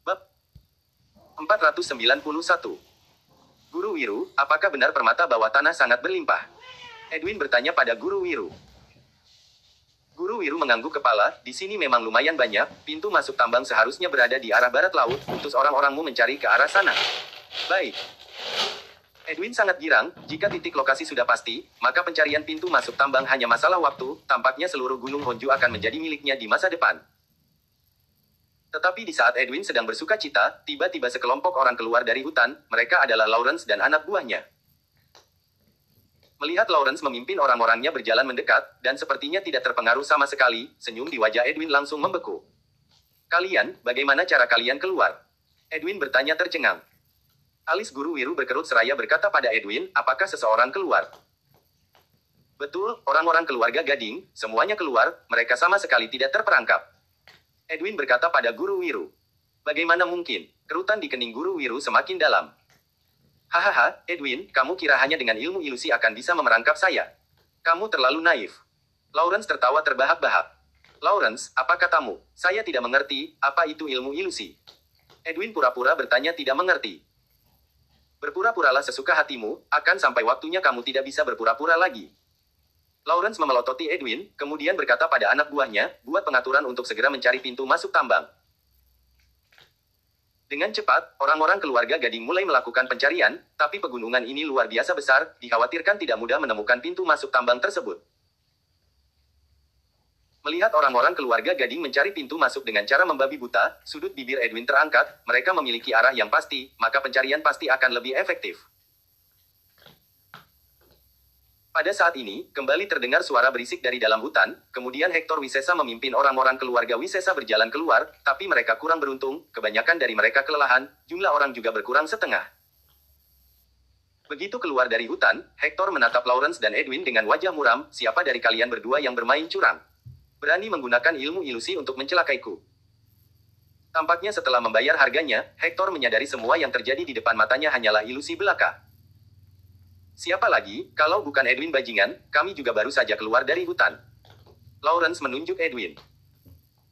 Bab 491. Guru Wiru, apakah benar permata bawah tanah sangat berlimpah? Edwin bertanya pada Guru Wiru. Guru Wiru mengangguk kepala, di sini memang lumayan banyak, pintu masuk tambang seharusnya berada di arah barat laut, utus orang-orangmu mencari ke arah sana. Baik. Edwin sangat girang, jika titik lokasi sudah pasti, maka pencarian pintu masuk tambang hanya masalah waktu, tampaknya seluruh Gunung Honju akan menjadi miliknya di masa depan. Tetapi di saat Edwin sedang bersuka cita, tiba-tiba sekelompok orang keluar dari hutan, mereka adalah Lawrence dan anak buahnya. Melihat Lawrence memimpin orang-orangnya berjalan mendekat, dan sepertinya tidak terpengaruh sama sekali, senyum di wajah Edwin langsung membeku. Kalian, bagaimana cara kalian keluar? Edwin bertanya tercengang. Alis Guru Wiru berkerut seraya berkata pada Edwin, apakah seseorang keluar? Betul, orang-orang keluarga Gading, semuanya keluar, mereka sama sekali tidak terperangkap. Edwin berkata pada Guru Wiru. Bagaimana mungkin? Kerutan di kening Guru Wiru semakin dalam. Hahaha, Edwin, kamu kira hanya dengan ilmu ilusi akan bisa memerangkap saya? Kamu terlalu naif. Lawrence tertawa terbahak-bahak. Lawrence, apa katamu? Saya tidak mengerti, apa itu ilmu ilusi? Edwin pura-pura bertanya tidak mengerti. Berpura-puralah sesuka hatimu, akan sampai waktunya kamu tidak bisa berpura-pura lagi. Lawrence memelototi Edwin, kemudian berkata pada anak buahnya, buat pengaturan untuk segera mencari pintu masuk tambang. Dengan cepat, orang-orang keluarga Gading mulai melakukan pencarian, tapi pegunungan ini luar biasa besar, dikhawatirkan tidak mudah menemukan pintu masuk tambang tersebut. Melihat orang-orang keluarga Gading mencari pintu masuk dengan cara membabi buta, sudut bibir Edwin terangkat, mereka memiliki arah yang pasti, maka pencarian pasti akan lebih efektif. Pada saat ini, kembali terdengar suara berisik dari dalam hutan, kemudian Hector Wisesa memimpin orang-orang keluarga Wisesa berjalan keluar, tapi mereka kurang beruntung, kebanyakan dari mereka kelelahan, jumlah orang juga berkurang setengah. Begitu keluar dari hutan, Hector menatap Lawrence dan Edwin dengan wajah muram, siapa dari kalian berdua yang bermain curang? Berani menggunakan ilmu ilusi untuk mencelakaiku. Tampaknya setelah membayar harganya, Hector menyadari semua yang terjadi di depan matanya hanyalah ilusi belaka. Siapa lagi, kalau bukan Edwin bajingan, kami juga baru saja keluar dari hutan. Lawrence menunjuk Edwin.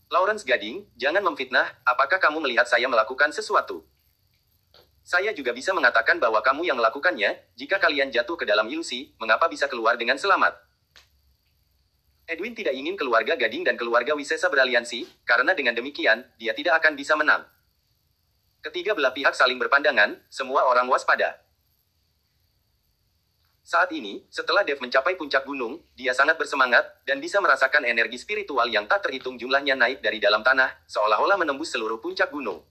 Lawrence Gading, jangan memfitnah, apakah kamu melihat saya melakukan sesuatu? Saya juga bisa mengatakan bahwa kamu yang melakukannya, jika kalian jatuh ke dalam ilusi, mengapa bisa keluar dengan selamat? Edwin tidak ingin keluarga Gading dan keluarga Wisesa beraliansi, karena dengan demikian, dia tidak akan bisa menang. Ketiga belah pihak saling berpandangan, semua orang waspada. Saat ini, setelah Dev mencapai puncak gunung, dia sangat bersemangat, dan bisa merasakan energi spiritual yang tak terhitung jumlahnya naik dari dalam tanah, seolah-olah menembus seluruh puncak gunung.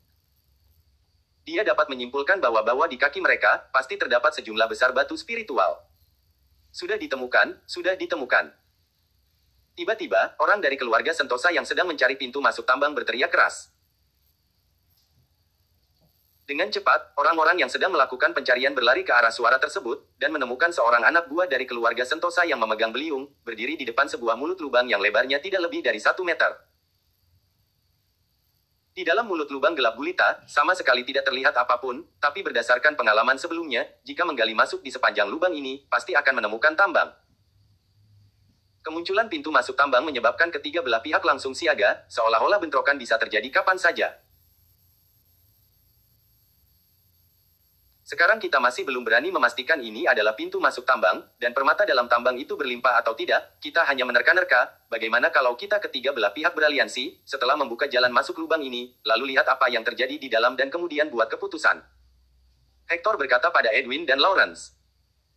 Dia dapat menyimpulkan bahwa di kaki mereka, pasti terdapat sejumlah besar batu spiritual. Sudah ditemukan, sudah ditemukan. Tiba-tiba, orang dari keluarga Sentosa yang sedang mencari pintu masuk tambang berteriak keras. Dengan cepat, orang-orang yang sedang melakukan pencarian berlari ke arah suara tersebut, dan menemukan seorang anak buah dari keluarga Sentosa yang memegang beliung, berdiri di depan sebuah mulut lubang yang lebarnya tidak lebih dari 1 meter. Di dalam mulut lubang gelap gulita, sama sekali tidak terlihat apapun, tapi berdasarkan pengalaman sebelumnya, jika menggali masuk di sepanjang lubang ini, pasti akan menemukan tambang. Kemunculan pintu masuk tambang menyebabkan ketiga belah pihak langsung siaga, seolah-olah bentrokan bisa terjadi kapan saja. Sekarang kita masih belum berani memastikan ini adalah pintu masuk tambang, dan permata dalam tambang itu berlimpah atau tidak, kita hanya menerka-nerka, bagaimana kalau kita ketiga belah pihak beraliansi, setelah membuka jalan masuk lubang ini, lalu lihat apa yang terjadi di dalam dan kemudian buat keputusan. Hector berkata pada Edwin dan Lawrence.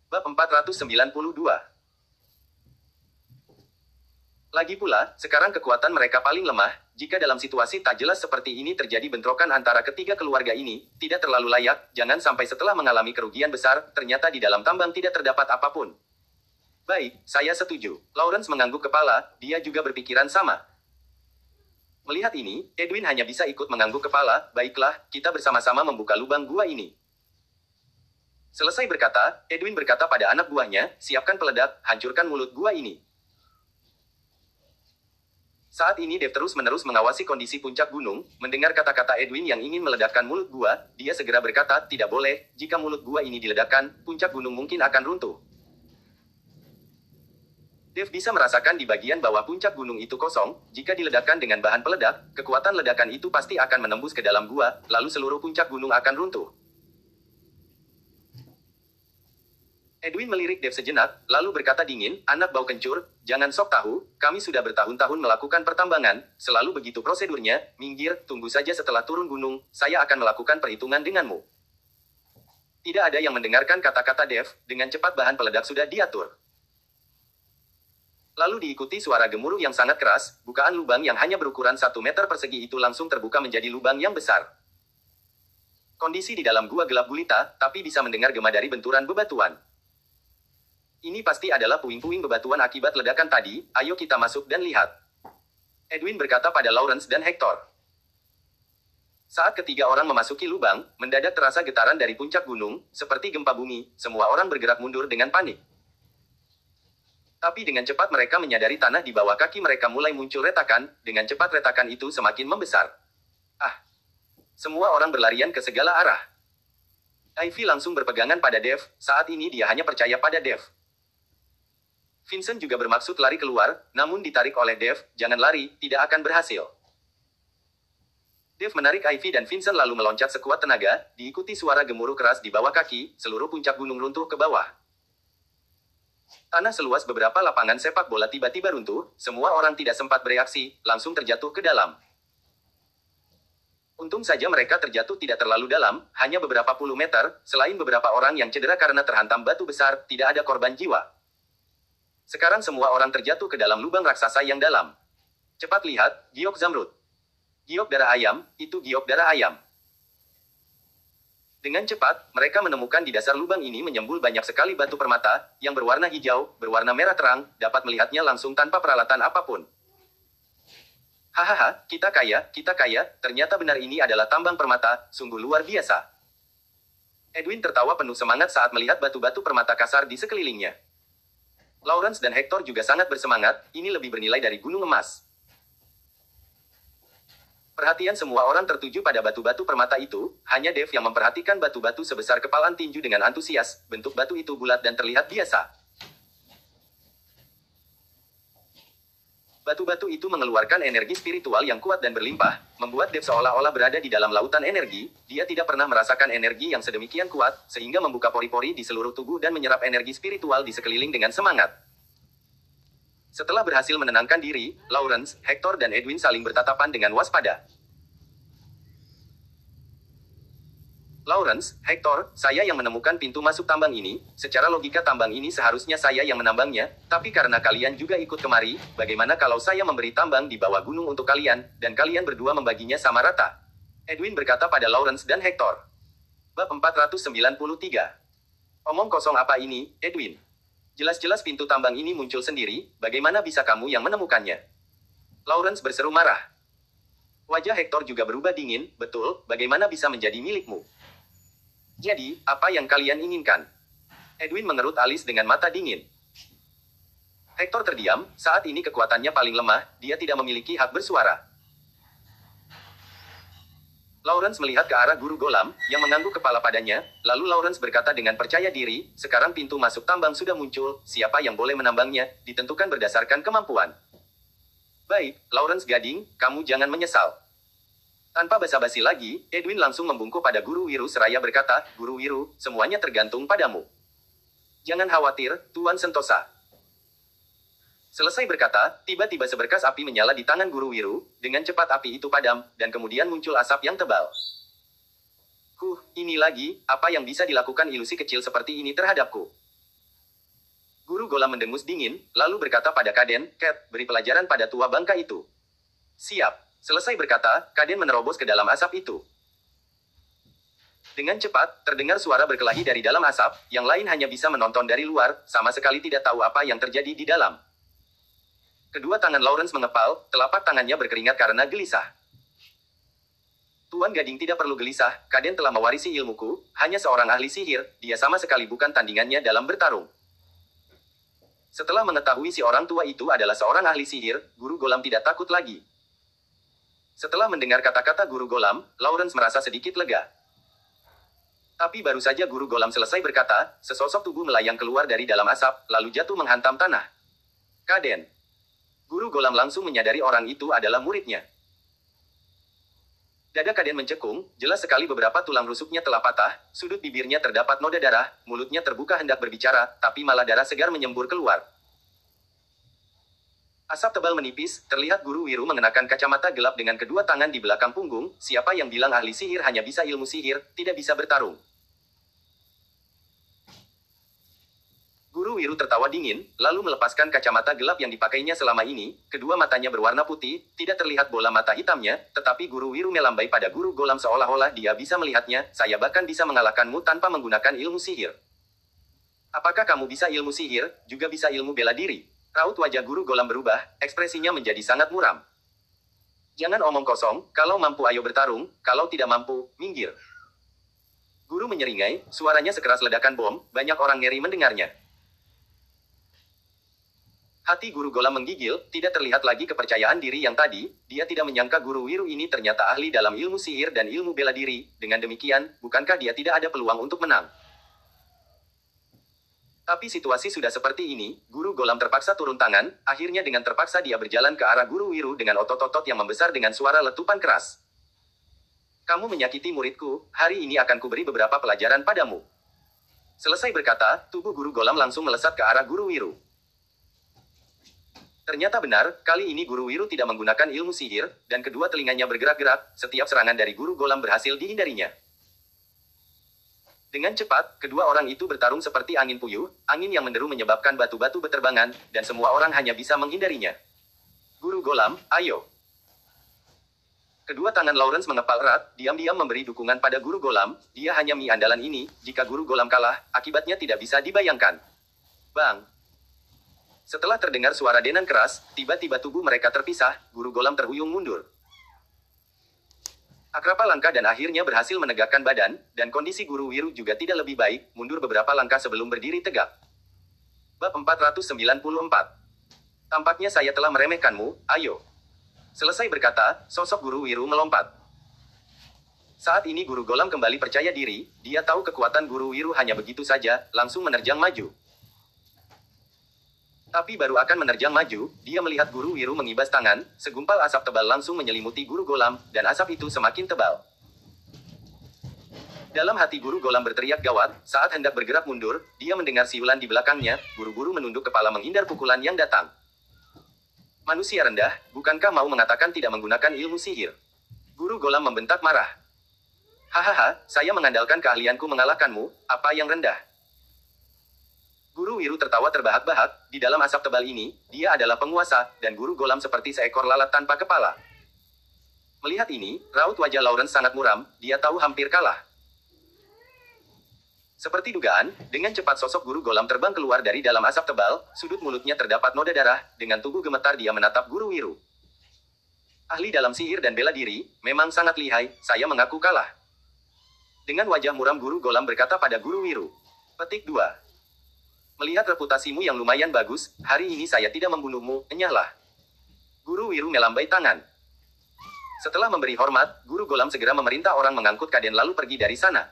Bab 492. Lagi pula, sekarang kekuatan mereka paling lemah, jika dalam situasi tak jelas seperti ini terjadi bentrokan antara ketiga keluarga ini, tidak terlalu layak, jangan sampai setelah mengalami kerugian besar, ternyata di dalam tambang tidak terdapat apapun. Baik, saya setuju. Lawrence mengangguk kepala, dia juga berpikiran sama. Melihat ini, Edwin hanya bisa ikut mengangguk kepala, baiklah, kita bersama-sama membuka lubang gua ini. Selesai berkata, Edwin berkata pada anak buahnya, siapkan peledak, hancurkan mulut gua ini. Saat ini Dev terus-menerus mengawasi kondisi puncak gunung, mendengar kata-kata Edwin yang ingin meledakkan mulut gua, dia segera berkata, tidak boleh, jika mulut gua ini diledakkan, puncak gunung mungkin akan runtuh. Dev bisa merasakan di bagian bawah puncak gunung itu kosong. Jika diledakkan dengan bahan peledak, kekuatan ledakan itu pasti akan menembus ke dalam gua, lalu seluruh puncak gunung akan runtuh. Edwin melirik Dev sejenak, lalu berkata dingin, "Anak bau kencur, jangan sok tahu, kami sudah bertahun-tahun melakukan pertambangan, selalu begitu prosedurnya, minggir, tunggu saja setelah turun gunung, saya akan melakukan perhitungan denganmu." Tidak ada yang mendengarkan kata-kata Dev, dengan cepat bahan peledak sudah diatur. Lalu diikuti suara gemuruh yang sangat keras, bukaan lubang yang hanya berukuran 1 meter persegi itu langsung terbuka menjadi lubang yang besar. Kondisi di dalam gua gelap gulita, tapi bisa mendengar gema dari benturan bebatuan. Ini pasti adalah puing-puing bebatuan akibat ledakan tadi, ayo kita masuk dan lihat. Edwin berkata pada Lawrence dan Hector. Saat ketiga orang memasuki lubang, mendadak terasa getaran dari puncak gunung, seperti gempa bumi, semua orang bergerak mundur dengan panik. Tapi dengan cepat mereka menyadari tanah di bawah kaki mereka mulai muncul retakan, dengan cepat retakan itu semakin membesar. Ah! Semua orang berlarian ke segala arah. Ivy langsung berpegangan pada Dev, saat ini dia hanya percaya pada Dev. Vincent juga bermaksud lari keluar, namun ditarik oleh Dev, "Jangan lari, tidak akan berhasil." Dev menarik Ivy dan Vincent lalu meloncat sekuat tenaga, diikuti suara gemuruh keras di bawah kaki, seluruh puncak gunung runtuh ke bawah. Tanah seluas beberapa lapangan sepak bola tiba-tiba runtuh, semua orang tidak sempat bereaksi, langsung terjatuh ke dalam. Untung saja mereka terjatuh tidak terlalu dalam, hanya beberapa puluh meter, selain beberapa orang yang cedera karena terhantam batu besar, tidak ada korban jiwa. Sekarang semua orang terjatuh ke dalam lubang raksasa yang dalam. Cepat lihat, giok zamrud. Giok darah ayam, itu giok darah ayam. Dengan cepat, mereka menemukan di dasar lubang ini menyembul banyak sekali batu permata, yang berwarna hijau, berwarna merah terang, dapat melihatnya langsung tanpa peralatan apapun. Hahaha, kita kaya, ternyata benar ini adalah tambang permata, sungguh luar biasa. Edwin tertawa penuh semangat saat melihat batu-batu permata kasar di sekelilingnya. Lawrence dan Hector juga sangat bersemangat, ini lebih bernilai dari gunung emas. Perhatian semua orang tertuju pada batu-batu permata itu, hanya Dev yang memperhatikan batu-batu sebesar kepalan tinju dengan antusias, bentuk batu itu bulat dan terlihat biasa. Batu-batu itu mengeluarkan energi spiritual yang kuat dan berlimpah, membuat Dev seolah-olah berada di dalam lautan energi, dia tidak pernah merasakan energi yang sedemikian kuat, sehingga membuka pori-pori di seluruh tubuh dan menyerap energi spiritual di sekeliling dengan semangat. Setelah berhasil menenangkan diri, Lawrence, Hector dan Edwin saling bertatapan dengan waspada. Lawrence, Hector, saya yang menemukan pintu masuk tambang ini, secara logika tambang ini seharusnya saya yang menambangnya, tapi karena kalian juga ikut kemari, bagaimana kalau saya memberi tambang di bawah gunung untuk kalian, dan kalian berdua membaginya sama rata? Edwin berkata pada Lawrence dan Hector. Bab 493. Omong kosong apa ini, Edwin? Jelas-jelas pintu tambang ini muncul sendiri, bagaimana bisa kamu yang menemukannya? Lawrence berseru marah. Wajah Hector juga berubah dingin, betul, bagaimana bisa menjadi milikmu? Jadi, apa yang kalian inginkan? Edwin mengerut alis dengan mata dingin. Hector terdiam, saat ini kekuatannya paling lemah, dia tidak memiliki hak bersuara. Lawrence melihat ke arah guru Golam, yang mengangguk kepala padanya, lalu Lawrence berkata dengan percaya diri, sekarang pintu masuk tambang sudah muncul, siapa yang boleh menambangnya, ditentukan berdasarkan kemampuan. Baik, Lawrence Gading, kamu jangan menyesal. Tanpa basa-basi lagi, Edwin langsung membungkuk pada Guru Wiru seraya berkata, Guru Wiru, semuanya tergantung padamu. Jangan khawatir, Tuan Sentosa. Selesai berkata, tiba-tiba seberkas api menyala di tangan Guru Wiru, dengan cepat api itu padam, dan kemudian muncul asap yang tebal. Ini lagi, apa yang bisa dilakukan ilusi kecil seperti ini terhadapku? Guru Golam mendengus dingin, lalu berkata pada Kaden, Cat, beri pelajaran pada tua bangka itu. Siap. Selesai berkata, Kaden menerobos ke dalam asap itu. Dengan cepat, terdengar suara berkelahi dari dalam asap, yang lain hanya bisa menonton dari luar, sama sekali tidak tahu apa yang terjadi di dalam. Kedua tangan Lawrence mengepal, telapak tangannya berkeringat karena gelisah. Tuan Gading tidak perlu gelisah, Kaden telah mewarisi ilmuku, hanya seorang ahli sihir, dia sama sekali bukan tandingannya dalam bertarung. Setelah mengetahui si orang tua itu adalah seorang ahli sihir, Guru Golam tidak takut lagi. Setelah mendengar kata-kata Guru Golam, Lawrence merasa sedikit lega. Tapi baru saja Guru Golam selesai berkata, sesosok tubuh melayang keluar dari dalam asap, lalu jatuh menghantam tanah. Kaden. Guru Golam langsung menyadari orang itu adalah muridnya. Dada Kaden mencekung, jelas sekali beberapa tulang rusuknya telah patah, sudut bibirnya terdapat noda darah, mulutnya terbuka hendak berbicara, tapi malah darah segar menyembur keluar. Asap tebal menipis, terlihat Guru Wiru mengenakan kacamata gelap dengan kedua tangan di belakang punggung, siapa yang bilang ahli sihir hanya bisa ilmu sihir, tidak bisa bertarung. Guru Wiru tertawa dingin, lalu melepaskan kacamata gelap yang dipakainya selama ini, kedua matanya berwarna putih, tidak terlihat bola mata hitamnya, tetapi Guru Wiru melambai pada Guru Golam seolah-olah dia bisa melihatnya, saya bahkan bisa mengalahkanmu tanpa menggunakan ilmu sihir. Apakah kamu bisa ilmu sihir, juga bisa ilmu bela diri? Raut wajah Guru Golam berubah, ekspresinya menjadi sangat muram. Jangan omong kosong, kalau mampu ayo bertarung, kalau tidak mampu, minggir. Guru menyeringai, suaranya sekeras ledakan bom, banyak orang ngeri mendengarnya. Hati Guru Golam menggigil, tidak terlihat lagi kepercayaan diri yang tadi, dia tidak menyangka Guru Wiru ini ternyata ahli dalam ilmu sihir dan ilmu bela diri, dengan demikian, bukankah dia tidak ada peluang untuk menang? Tapi situasi sudah seperti ini, Guru Golam terpaksa turun tangan, akhirnya dengan terpaksa dia berjalan ke arah Guru Wiru dengan otot-otot yang membesar dengan suara letupan keras. Kamu menyakiti muridku, hari ini akan kuberi beberapa pelajaran padamu. Selesai berkata, tubuh Guru Golam langsung melesat ke arah Guru Wiru. Ternyata benar, kali ini Guru Wiru tidak menggunakan ilmu sihir, dan kedua telinganya bergerak-gerak, setiap serangan dari Guru Golam berhasil dihindarinya. Dengan cepat, kedua orang itu bertarung seperti angin puyuh, angin yang menderu menyebabkan batu-batu berterbangan, dan semua orang hanya bisa menghindarinya. Guru Golam, ayo. Kedua tangan Lawrence mengepal erat, diam-diam memberi dukungan pada Guru Golam, dia hanya mie andalan ini, jika Guru Golam kalah, akibatnya tidak bisa dibayangkan. Bang! Setelah terdengar suara denan keras, tiba-tiba tubuh mereka terpisah, Guru Golam terhuyung mundur. Akrapa langkah dan akhirnya berhasil menegakkan badan, dan kondisi Guru Wiru juga tidak lebih baik, mundur beberapa langkah sebelum berdiri tegak. Bab 494. Tampaknya saya telah meremehkanmu, ayo. Selesai berkata, sosok Guru Wiru melompat. Saat ini Guru Golam kembali percaya diri, dia tahu kekuatan Guru Wiru hanya begitu saja, langsung menerjang maju. Tapi baru akan menerjang maju, dia melihat Guru Wiru mengibas tangan, segumpal asap tebal langsung menyelimuti Guru Golam, dan asap itu semakin tebal. Dalam hati Guru Golam berteriak gawat, saat hendak bergerak mundur, dia mendengar siulan di belakangnya, buru-buru menunduk kepala menghindar pukulan yang datang. Manusia rendah, bukankah mau mengatakan tidak menggunakan ilmu sihir? Guru Golam membentak marah. Hahaha, saya mengandalkan keahlianku mengalahkanmu, apa yang rendah? Guru Wiru tertawa terbahak-bahak, di dalam asap tebal ini, dia adalah penguasa, dan Guru Golam seperti seekor lalat tanpa kepala. Melihat ini, raut wajah Lawrence sangat muram, dia tahu hampir kalah. Seperti dugaan, dengan cepat sosok Guru Golam terbang keluar dari dalam asap tebal, sudut mulutnya terdapat noda darah, dengan tubuh gemetar dia menatap Guru Wiru. Ahli dalam sihir dan bela diri, memang sangat lihai, saya mengaku kalah. Dengan wajah muram Guru Golam berkata pada Guru Wiru. Petik 2. Melihat reputasimu yang lumayan bagus, hari ini saya tidak membunuhmu, enyahlah. Guru Wiru melambai tangan. Setelah memberi hormat, Guru Golam segera memerintah orang mengangkut Kaden lalu pergi dari sana.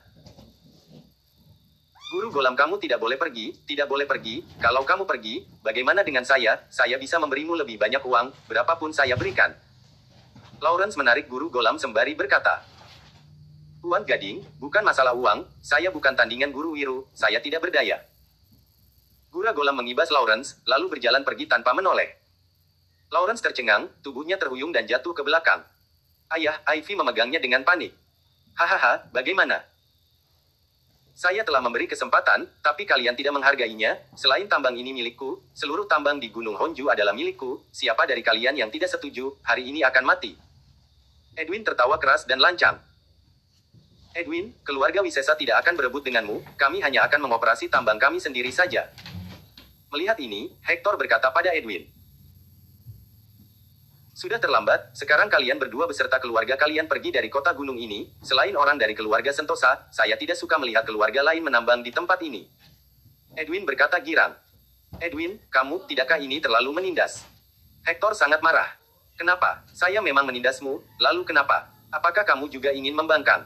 Guru Golam kamu tidak boleh pergi, kalau kamu pergi, bagaimana dengan saya bisa memberimu lebih banyak uang, berapapun saya berikan. Lawrence menarik Guru Golam sembari berkata. Tuan Gading, bukan masalah uang, saya bukan tandingan Guru Wiru, saya tidak berdaya. Guru Golam mengibas Lawrence, lalu berjalan pergi tanpa menoleh. Lawrence tercengang, tubuhnya terhuyung dan jatuh ke belakang. Ayah, Ivy memegangnya dengan panik. Hahaha, bagaimana? Saya telah memberi kesempatan, tapi kalian tidak menghargainya, selain tambang ini milikku, seluruh tambang di Gunung Honju adalah milikku, siapa dari kalian yang tidak setuju, hari ini akan mati. Edwin tertawa keras dan lancang. Edwin, keluarga Wisesa tidak akan berebut denganmu, kami hanya akan mengoperasi tambang kami sendiri saja. Melihat ini, Hector berkata pada Edwin. Sudah terlambat, sekarang kalian berdua beserta keluarga kalian pergi dari kota gunung ini, selain orang dari keluarga Sentosa, saya tidak suka melihat keluarga lain menambang di tempat ini. Edwin berkata girang. Edwin, kamu, tidakkah ini terlalu menindas? Hector sangat marah. Kenapa? Saya memang menindasmu, lalu kenapa? Apakah kamu juga ingin membangkang?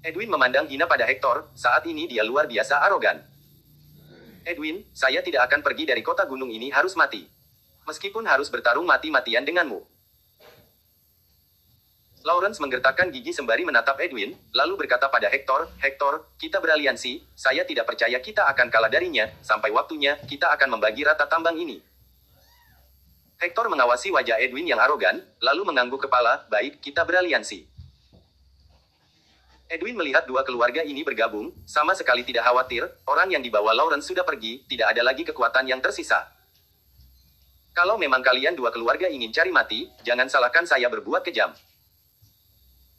Edwin memandang hina pada Hector, saat ini dia luar biasa arogan. Edwin, saya tidak akan pergi dari kota gunung ini harus mati. Meskipun harus bertarung mati-matian denganmu. Lawrence menggertakkan gigi sembari menatap Edwin, lalu berkata pada Hector, Hector, kita beraliansi, saya tidak percaya kita akan kalah darinya, sampai waktunya, kita akan membagi rata tambang ini. Hector mengawasi wajah Edwin yang arogan, lalu mengangguk kepala, baik, kita beraliansi. Edwin melihat dua keluarga ini bergabung, sama sekali tidak khawatir, orang yang dibawa Lawrence sudah pergi, tidak ada lagi kekuatan yang tersisa. Kalau memang kalian dua keluarga ingin cari mati, jangan salahkan saya berbuat kejam.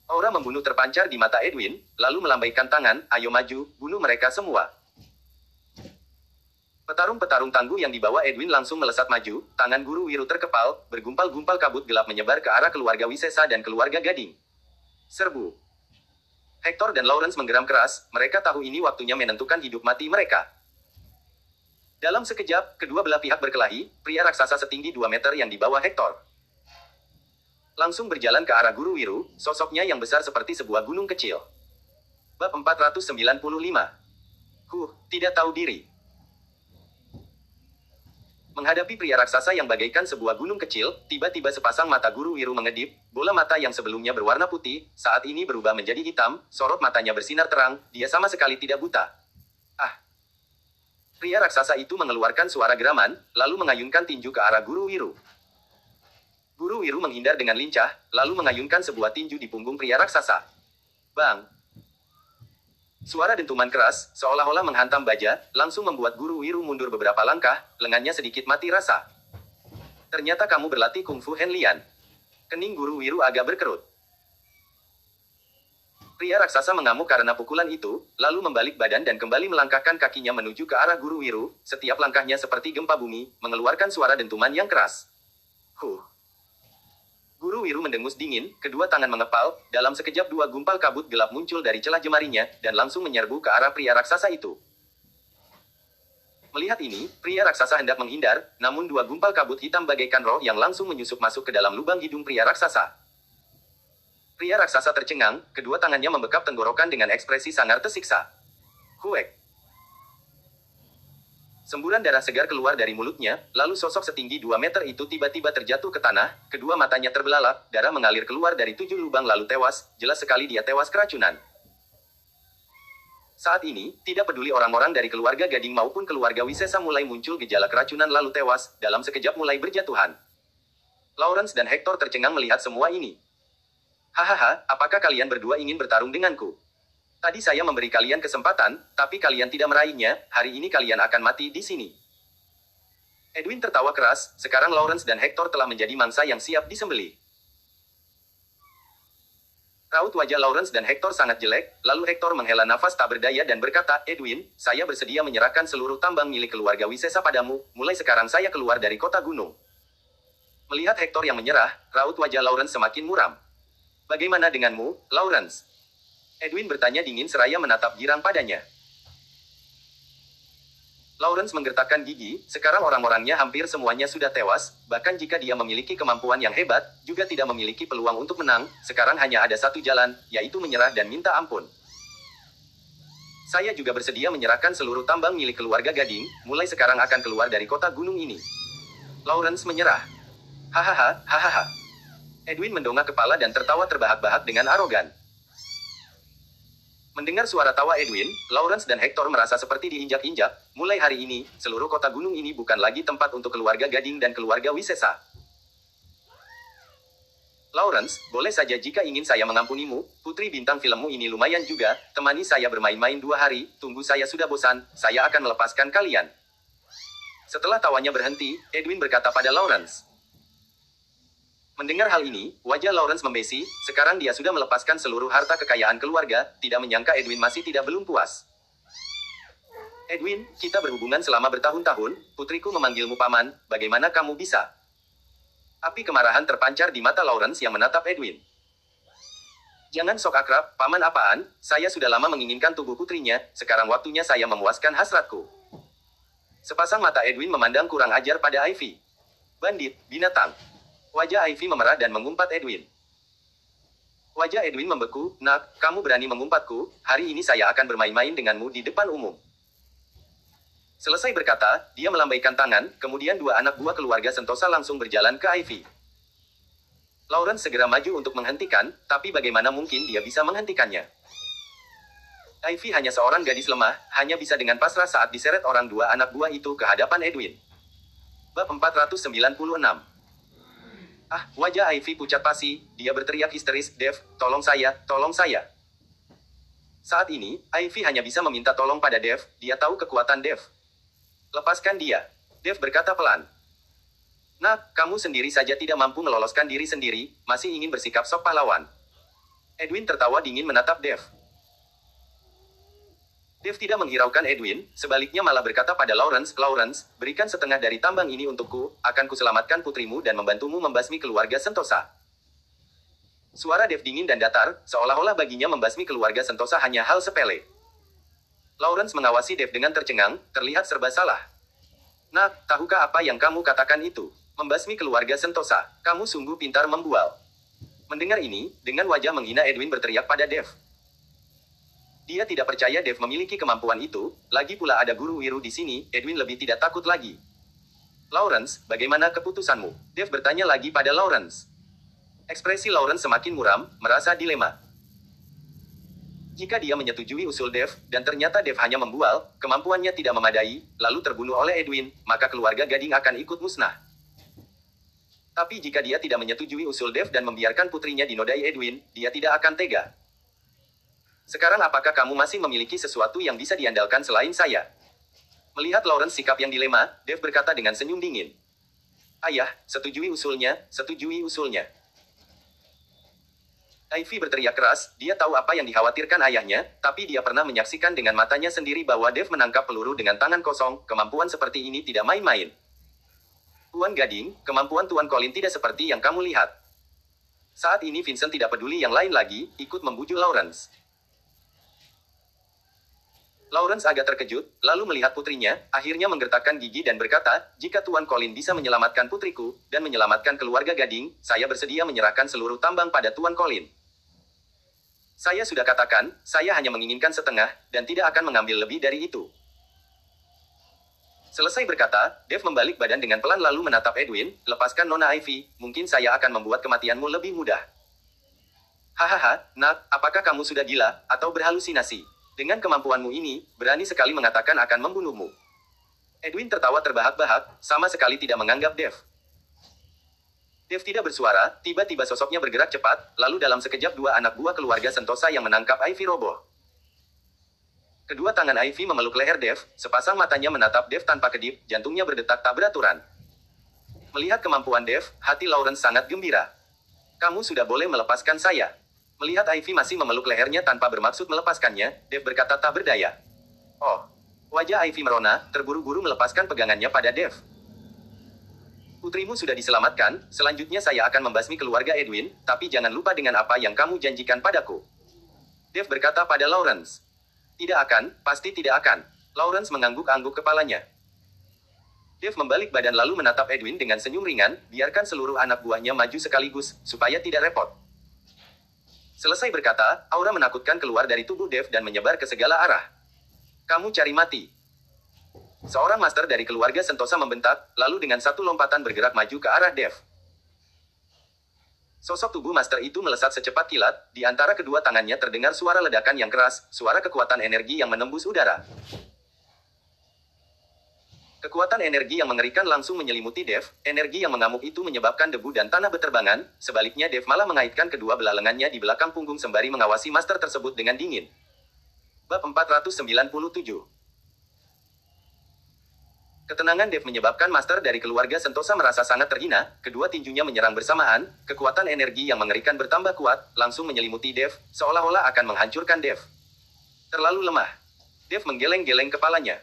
Aura membunuh terpancar di mata Edwin, lalu melambaikan tangan, ayo maju, bunuh mereka semua. Petarung-petarung tangguh yang dibawa Edwin langsung melesat maju, tangan Guru Wiru terkepal, bergumpal-gumpal kabut gelap menyebar ke arah keluarga Wisesa dan keluarga Gading. Serbu. Hector dan Lawrence menggeram keras, mereka tahu ini waktunya menentukan hidup mati mereka. Dalam sekejap, kedua belah pihak berkelahi, pria raksasa setinggi 2 meter yang dibawa Hector langsung berjalan ke arah Guru Wiru, sosoknya yang besar seperti sebuah gunung kecil. Bab 495. Tidak tahu diri. Menghadapi pria raksasa yang bagaikan sebuah gunung kecil, tiba-tiba sepasang mata Guru Wiru mengedip, bola mata yang sebelumnya berwarna putih, saat ini berubah menjadi hitam, sorot matanya bersinar terang, dia sama sekali tidak buta. Ah! Pria raksasa itu mengeluarkan suara geraman, lalu mengayunkan tinju ke arah Guru Wiru. Guru Wiru menghindar dengan lincah, lalu mengayunkan sebuah tinju di punggung pria raksasa. Bang! Suara dentuman keras, seolah-olah menghantam baja, langsung membuat Guru Wiru mundur beberapa langkah, lengannya sedikit mati rasa. Ternyata kamu berlatih kungfu Henlian. Kening Guru Wiru agak berkerut. Pria raksasa mengamuk karena pukulan itu, lalu membalik badan dan kembali melangkahkan kakinya menuju ke arah Guru Wiru, setiap langkahnya seperti gempa bumi, mengeluarkan suara dentuman yang keras. Guru Wiru mendengus dingin, kedua tangan mengepal, dalam sekejap dua gumpal kabut gelap muncul dari celah jemarinya, dan langsung menyerbu ke arah pria raksasa itu. Melihat ini, pria raksasa hendak menghindar, namun dua gumpal kabut hitam bagaikan roh yang langsung menyusup masuk ke dalam lubang hidung pria raksasa. Pria raksasa tercengang, kedua tangannya membekap tenggorokan dengan ekspresi sangar tersiksa. Huek! Semburan darah segar keluar dari mulutnya, lalu sosok setinggi 2 meter itu tiba-tiba terjatuh ke tanah, kedua matanya terbelalak, darah mengalir keluar dari 7 lubang lalu tewas, jelas sekali dia tewas keracunan. Saat ini, tidak peduli orang-orang dari keluarga Gading maupun keluarga Wisesa mulai muncul gejala keracunan lalu tewas, dalam sekejap mulai berjatuhan. Lawrence dan Hector tercengang melihat semua ini. Hahaha, apakah kalian berdua ingin bertarung denganku? Tadi saya memberi kalian kesempatan, tapi kalian tidak meraihnya, hari ini kalian akan mati di sini. Edwin tertawa keras, sekarang Lawrence dan Hector telah menjadi mangsa yang siap disembelih. Raut wajah Lawrence dan Hector sangat jelek, lalu Hector menghela nafas tak berdaya dan berkata, Edwin, saya bersedia menyerahkan seluruh tambang milik keluarga Wisesa padamu, mulai sekarang saya keluar dari kota gunung. Melihat Hector yang menyerah, raut wajah Lawrence semakin muram. Bagaimana denganmu, Lawrence? Edwin bertanya dingin seraya menatap girang padanya. Lawrence menggertakkan gigi, sekarang orang-orangnya hampir semuanya sudah tewas, bahkan jika dia memiliki kemampuan yang hebat, juga tidak memiliki peluang untuk menang, sekarang hanya ada satu jalan, yaitu menyerah dan minta ampun. Saya juga bersedia menyerahkan seluruh tambang milik keluarga Gading, mulai sekarang akan keluar dari kota gunung ini. Lawrence menyerah. Hahaha. Edwin mendongak kepala dan tertawa terbahak-bahak dengan arogan. Mendengar suara tawa Edwin, Lawrence dan Hector merasa seperti diinjak-injak. Mulai hari ini, seluruh kota gunung ini bukan lagi tempat untuk keluarga Gading dan keluarga Wisesa. Lawrence, boleh saja jika ingin saya mengampunimu, putri bintang filmmu ini lumayan juga, temani saya bermain-main 2 hari, tunggu saya sudah bosan, saya akan melepaskan kalian. Setelah tawanya berhenti, Edwin berkata pada Lawrence. Mendengar hal ini, wajah Lawrence membesi, sekarang dia sudah melepaskan seluruh harta kekayaan keluarga, tidak menyangka Edwin masih tidak belum puas. Edwin, kita berhubungan selama bertahun-tahun, putriku memanggilmu paman, bagaimana kamu bisa? Api kemarahan terpancar di mata Lawrence yang menatap Edwin. Jangan sok akrab, paman apaan, saya sudah lama menginginkan tubuh putrinya, sekarang waktunya saya memuaskan hasratku. Sepasang mata Edwin memandang kurang ajar pada Ivy. Bandit, binatang. Wajah Ivy memerah dan mengumpat Edwin. Wajah Edwin membeku, nak, kamu berani mengumpatku, hari ini saya akan bermain-main denganmu di depan umum. Selesai berkata, dia melambaikan tangan, kemudian dua anak buah keluarga Sentosa langsung berjalan ke Ivy. Lawrence segera maju untuk menghentikan, tapi bagaimana mungkin dia bisa menghentikannya? Ivy hanya seorang gadis lemah, hanya bisa dengan pasrah saat diseret orang dua anak buah itu ke hadapan Edwin. Bab 496. Ah, wajah Ivy pucat pasi, dia berteriak histeris, "Dev, tolong saya, tolong saya." Saat ini, Ivy hanya bisa meminta tolong pada Dev, dia tahu kekuatan Dev. "Lepaskan dia," Dev berkata pelan. "Nak, kamu sendiri saja tidak mampu meloloskan diri sendiri, masih ingin bersikap sok pahlawan." Edwin tertawa dingin menatap Dev. Dev tidak menghiraukan Edwin, sebaliknya malah berkata pada Lawrence, "Lawrence, berikan setengah dari tambang ini untukku, akan kuselamatkan putrimu dan membantumu membasmi keluarga Sentosa." Suara Dev dingin dan datar, seolah-olah baginya membasmi keluarga Sentosa hanya hal sepele. Lawrence mengawasi Dev dengan tercengang, terlihat serba salah. "Nak, tahukah apa yang kamu katakan itu? Membasmi keluarga Sentosa, kamu sungguh pintar membual." Mendengar ini, dengan wajah menghina Edwin berteriak pada Dev. Dia tidak percaya Dev memiliki kemampuan itu, lagi pula ada guru Wiru di sini, Edwin lebih tidak takut lagi. "Lawrence, bagaimana keputusanmu?" Dev bertanya lagi pada Lawrence. Ekspresi Lawrence semakin muram, merasa dilema. Jika dia menyetujui usul Dev, dan ternyata Dev hanya membual, kemampuannya tidak memadai, lalu terbunuh oleh Edwin, maka keluarga Gading akan ikut musnah. Tapi jika dia tidak menyetujui usul Dev dan membiarkan putrinya dinodai Edwin, dia tidak akan tega. "Sekarang apakah kamu masih memiliki sesuatu yang bisa diandalkan selain saya?" Melihat Lawrence sikap yang dilema, Dev berkata dengan senyum dingin. "Ayah, setujui usulnya, setujui usulnya." Ivy berteriak keras, dia tahu apa yang dikhawatirkan ayahnya, tapi dia pernah menyaksikan dengan matanya sendiri bahwa Dev menangkap peluru dengan tangan kosong, kemampuan seperti ini tidak main-main. "Tuan Gading, kemampuan Tuan Colin tidak seperti yang kamu lihat." Saat ini Vincent tidak peduli yang lain lagi, ikut membujuk Lawrence. Lawrence agak terkejut, lalu melihat putrinya, akhirnya menggertakkan gigi dan berkata, "Jika Tuan Colin bisa menyelamatkan putriku, dan menyelamatkan keluarga Gading, saya bersedia menyerahkan seluruh tambang pada Tuan Colin. Saya sudah katakan, saya hanya menginginkan setengah, dan tidak akan mengambil lebih dari itu." Selesai berkata, Dev membalik badan dengan pelan lalu menatap Edwin, "Lepaskan Nona Ivy, mungkin saya akan membuat kematianmu lebih mudah." "Hahaha, Nak, apakah kamu sudah gila, atau berhalusinasi? Dengan kemampuanmu ini, berani sekali mengatakan akan membunuhmu." Edwin tertawa terbahak-bahak, sama sekali tidak menganggap Dev. Dev tidak bersuara, tiba-tiba sosoknya bergerak cepat, lalu dalam sekejap dua anak buah keluarga Sentosa yang menangkap Ivy roboh. Kedua tangan Ivy memeluk leher Dev, sepasang matanya menatap Dev tanpa kedip, jantungnya berdetak tak beraturan. Melihat kemampuan Dev, hati Lawrence sangat gembira. "Kamu sudah boleh melepaskan saya." Melihat Ivy masih memeluk lehernya tanpa bermaksud melepaskannya, Dev berkata tak berdaya. "Oh." Wajah Ivy merona, terburu-buru melepaskan pegangannya pada Dev. "Putrimu sudah diselamatkan, selanjutnya saya akan membasmi keluarga Edwin, tapi jangan lupa dengan apa yang kamu janjikan padaku." Dev berkata pada Lawrence. "Tidak akan, pasti tidak akan." Lawrence mengangguk-angguk kepalanya. Dev membalik badan lalu menatap Edwin dengan senyum ringan, biarkan seluruh anak buahnya maju sekaligus, supaya tidak repot. Selesai berkata, aura menakutkan keluar dari tubuh Dev dan menyebar ke segala arah. "Kamu cari mati." Seorang master dari keluarga Sentosa membentak, lalu dengan satu lompatan bergerak maju ke arah Dev. Sosok tubuh master itu melesat secepat kilat, di antara kedua tangannya terdengar suara ledakan yang keras, suara kekuatan energi yang menembus udara. Kekuatan energi yang mengerikan langsung menyelimuti Dev, energi yang mengamuk itu menyebabkan debu dan tanah berterbangan, sebaliknya Dev malah mengaitkan kedua belah lengannya di belakang punggung sembari mengawasi master tersebut dengan dingin. Bab 497. Ketenangan Dev menyebabkan master dari keluarga Sentosa merasa sangat terhina, kedua tinjunya menyerang bersamaan, kekuatan energi yang mengerikan bertambah kuat, langsung menyelimuti Dev, seolah-olah akan menghancurkan Dev. Terlalu lemah. Dev menggeleng-geleng kepalanya.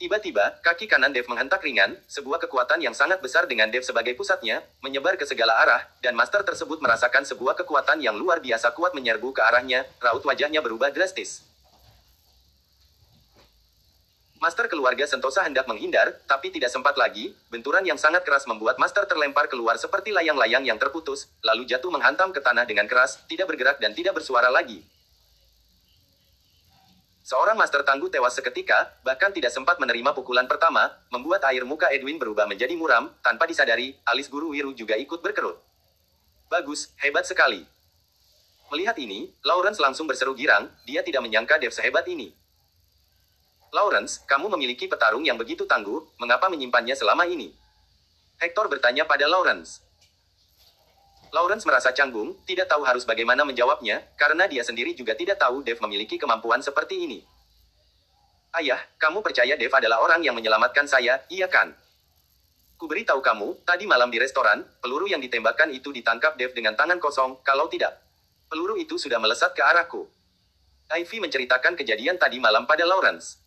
Tiba-tiba, kaki kanan Dev menghentak ringan, sebuah kekuatan yang sangat besar dengan Dev sebagai pusatnya, menyebar ke segala arah, dan master tersebut merasakan sebuah kekuatan yang luar biasa kuat menyerbu ke arahnya, raut wajahnya berubah drastis. Master keluarga Sentosa hendak menghindar, tapi tidak sempat lagi, benturan yang sangat keras membuat master terlempar keluar seperti layang-layang yang terputus, lalu jatuh menghantam ke tanah dengan keras, tidak bergerak dan tidak bersuara lagi. Seorang master tangguh tewas seketika, bahkan tidak sempat menerima pukulan pertama, membuat air muka Edwin berubah menjadi muram, tanpa disadari, alis Guru Wiru juga ikut berkerut. Bagus, hebat sekali. Melihat ini, Lawrence langsung berseru girang, dia tidak menyangka Dev sehebat ini. Lawrence, kamu memiliki petarung yang begitu tangguh, mengapa menyimpannya selama ini? Hector bertanya pada Lawrence. Lawrence merasa canggung, tidak tahu harus bagaimana menjawabnya, karena dia sendiri juga tidak tahu Dev memiliki kemampuan seperti ini. Ayah, kamu percaya Dev adalah orang yang menyelamatkan saya, iya kan? Ku beritahu kamu, tadi malam di restoran, peluru yang ditembakkan itu ditangkap Dev dengan tangan kosong, kalau tidak. Peluru itu sudah melesat ke arahku. Ivy menceritakan kejadian tadi malam pada Lawrence.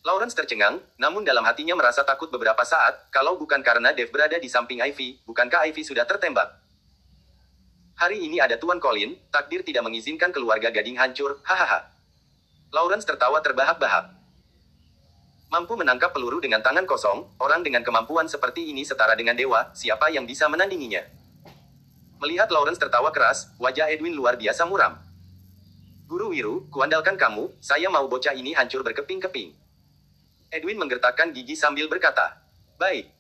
Lawrence tercengang, namun dalam hatinya merasa takut beberapa saat, kalau bukan karena Dev berada di samping Ivy, bukankah Ivy sudah tertembak? Hari ini ada Tuan Colin, takdir tidak mengizinkan keluarga Gading hancur, hahaha. Lawrence tertawa terbahak-bahak. Mampu menangkap peluru dengan tangan kosong, orang dengan kemampuan seperti ini setara dengan dewa, siapa yang bisa menandinginya? Melihat Lawrence tertawa keras, wajah Edwin luar biasa muram. Guru Wiru, kuandalkan kamu, saya mau bocah ini hancur berkeping-keping. Edwin menggertakkan gigi sambil berkata, baik.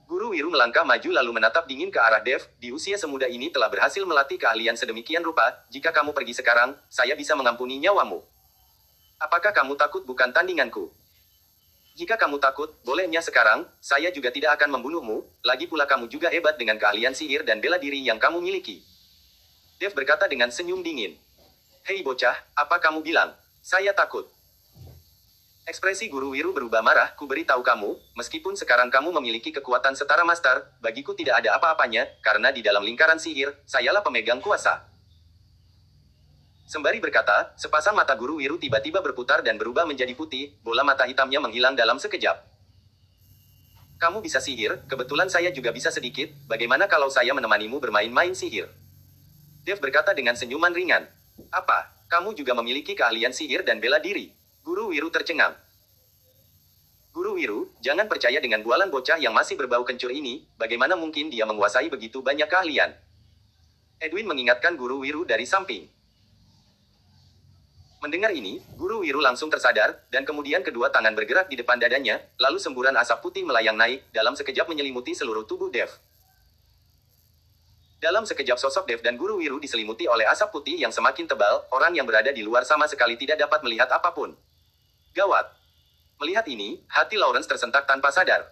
Guru Wiru melangkah maju lalu menatap dingin ke arah Dev, di usia semuda ini telah berhasil melatih keahlian sedemikian rupa, jika kamu pergi sekarang, saya bisa mengampuni nyawamu. Apakah kamu takut bukan tandinganku? Jika kamu takut, bolehnya sekarang, saya juga tidak akan membunuhmu, lagi pula kamu juga hebat dengan keahlian sihir dan bela diri yang kamu miliki. Dev berkata dengan senyum dingin. Hei bocah, apa kamu bilang? Saya takut. Ekspresi Guru Wiru berubah marah, ku beritahu kamu, meskipun sekarang kamu memiliki kekuatan setara master, bagiku tidak ada apa-apanya, karena di dalam lingkaran sihir, sayalah pemegang kuasa. Sembari berkata, sepasang mata Guru Wiru tiba-tiba berputar dan berubah menjadi putih, bola mata hitamnya menghilang dalam sekejap. Kamu bisa sihir, kebetulan saya juga bisa sedikit, bagaimana kalau saya menemanimu bermain-main sihir? Dev berkata dengan senyuman ringan. Apa, kamu juga memiliki keahlian sihir dan bela diri? Guru Wiru tercengang. Guru Wiru, jangan percaya dengan bualan bocah yang masih berbau kencur ini, bagaimana mungkin dia menguasai begitu banyak keahlian? Edwin mengingatkan Guru Wiru dari samping. Mendengar ini, Guru Wiru langsung tersadar, dan kemudian kedua tangan bergerak di depan dadanya, lalu semburan asap putih melayang naik, dalam sekejap menyelimuti seluruh tubuh Dev. Dalam sekejap sosok Dev dan Guru Wiru diselimuti oleh asap putih yang semakin tebal, orang yang berada di luar sama sekali tidak dapat melihat apapun. Gawat. Melihat ini, hati Lawrence tersentak tanpa sadar.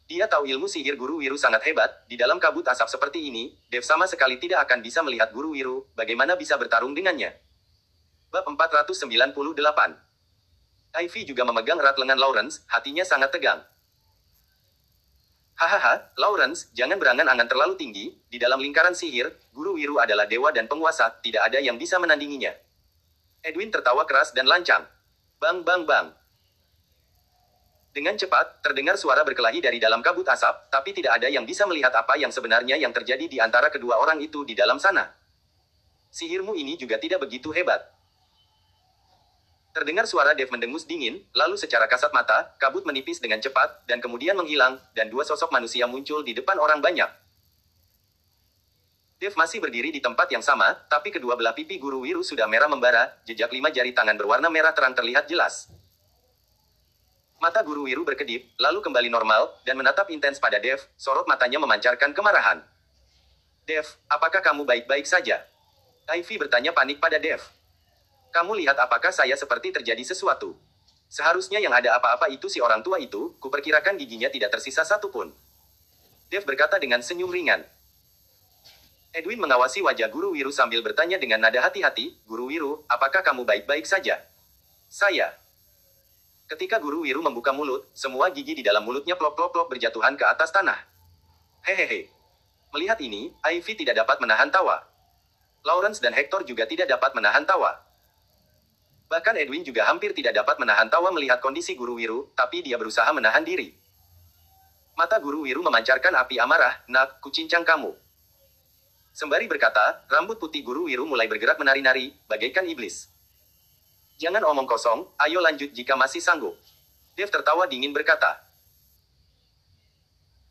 Dia tahu ilmu sihir Guru Wiru sangat hebat, di dalam kabut asap seperti ini, Dev sama sekali tidak akan bisa melihat Guru Wiru, bagaimana bisa bertarung dengannya. Bab 498. Ivy juga memegang erat lengan Lawrence, hatinya sangat tegang. Hahaha, Lawrence, jangan berangan-angan terlalu tinggi, di dalam lingkaran sihir, Guru Wiru adalah dewa dan penguasa, tidak ada yang bisa menandinginya. Edwin tertawa keras dan lancang. Bang bang bang. Dengan cepat, terdengar suara berkelahi dari dalam kabut asap, tapi tidak ada yang bisa melihat apa yang sebenarnya yang terjadi di antara kedua orang itu di dalam sana. Sihirmu ini juga tidak begitu hebat. Terdengar suara Dev mendengus dingin, lalu secara kasat mata, kabut menipis dengan cepat, dan kemudian menghilang, dan dua sosok manusia muncul di depan orang banyak. Dev masih berdiri di tempat yang sama, tapi kedua belah pipi Guru Wiru sudah merah membara, jejak 5 jari tangan berwarna merah terang terlihat jelas. Mata Guru Wiru berkedip, lalu kembali normal, dan menatap intens pada Dev, sorot matanya memancarkan kemarahan. Dev, apakah kamu baik-baik saja? Ivy bertanya panik pada Dev. Kamu lihat apakah saya seperti terjadi sesuatu? Seharusnya yang ada apa-apa itu si orang tua itu, kuperkirakan giginya tidak tersisa satu pun. Dev berkata dengan senyum ringan. Edwin mengawasi wajah Guru Wiru sambil bertanya dengan nada hati-hati, Guru Wiru, apakah kamu baik-baik saja? Saya. Ketika Guru Wiru membuka mulut, semua gigi di dalam mulutnya plop-plop-plop berjatuhan ke atas tanah. Hehehe. Melihat ini, Ivy tidak dapat menahan tawa. Lawrence dan Hector juga tidak dapat menahan tawa. Bahkan Edwin juga hampir tidak dapat menahan tawa melihat kondisi Guru Wiru, tapi dia berusaha menahan diri. Mata Guru Wiru memancarkan api amarah, nak, kucincang kamu. Sembari berkata, rambut putih Guru Wiru mulai bergerak menari-nari, bagaikan iblis. Jangan omong kosong, ayo lanjut jika masih sanggup. Dev tertawa dingin berkata.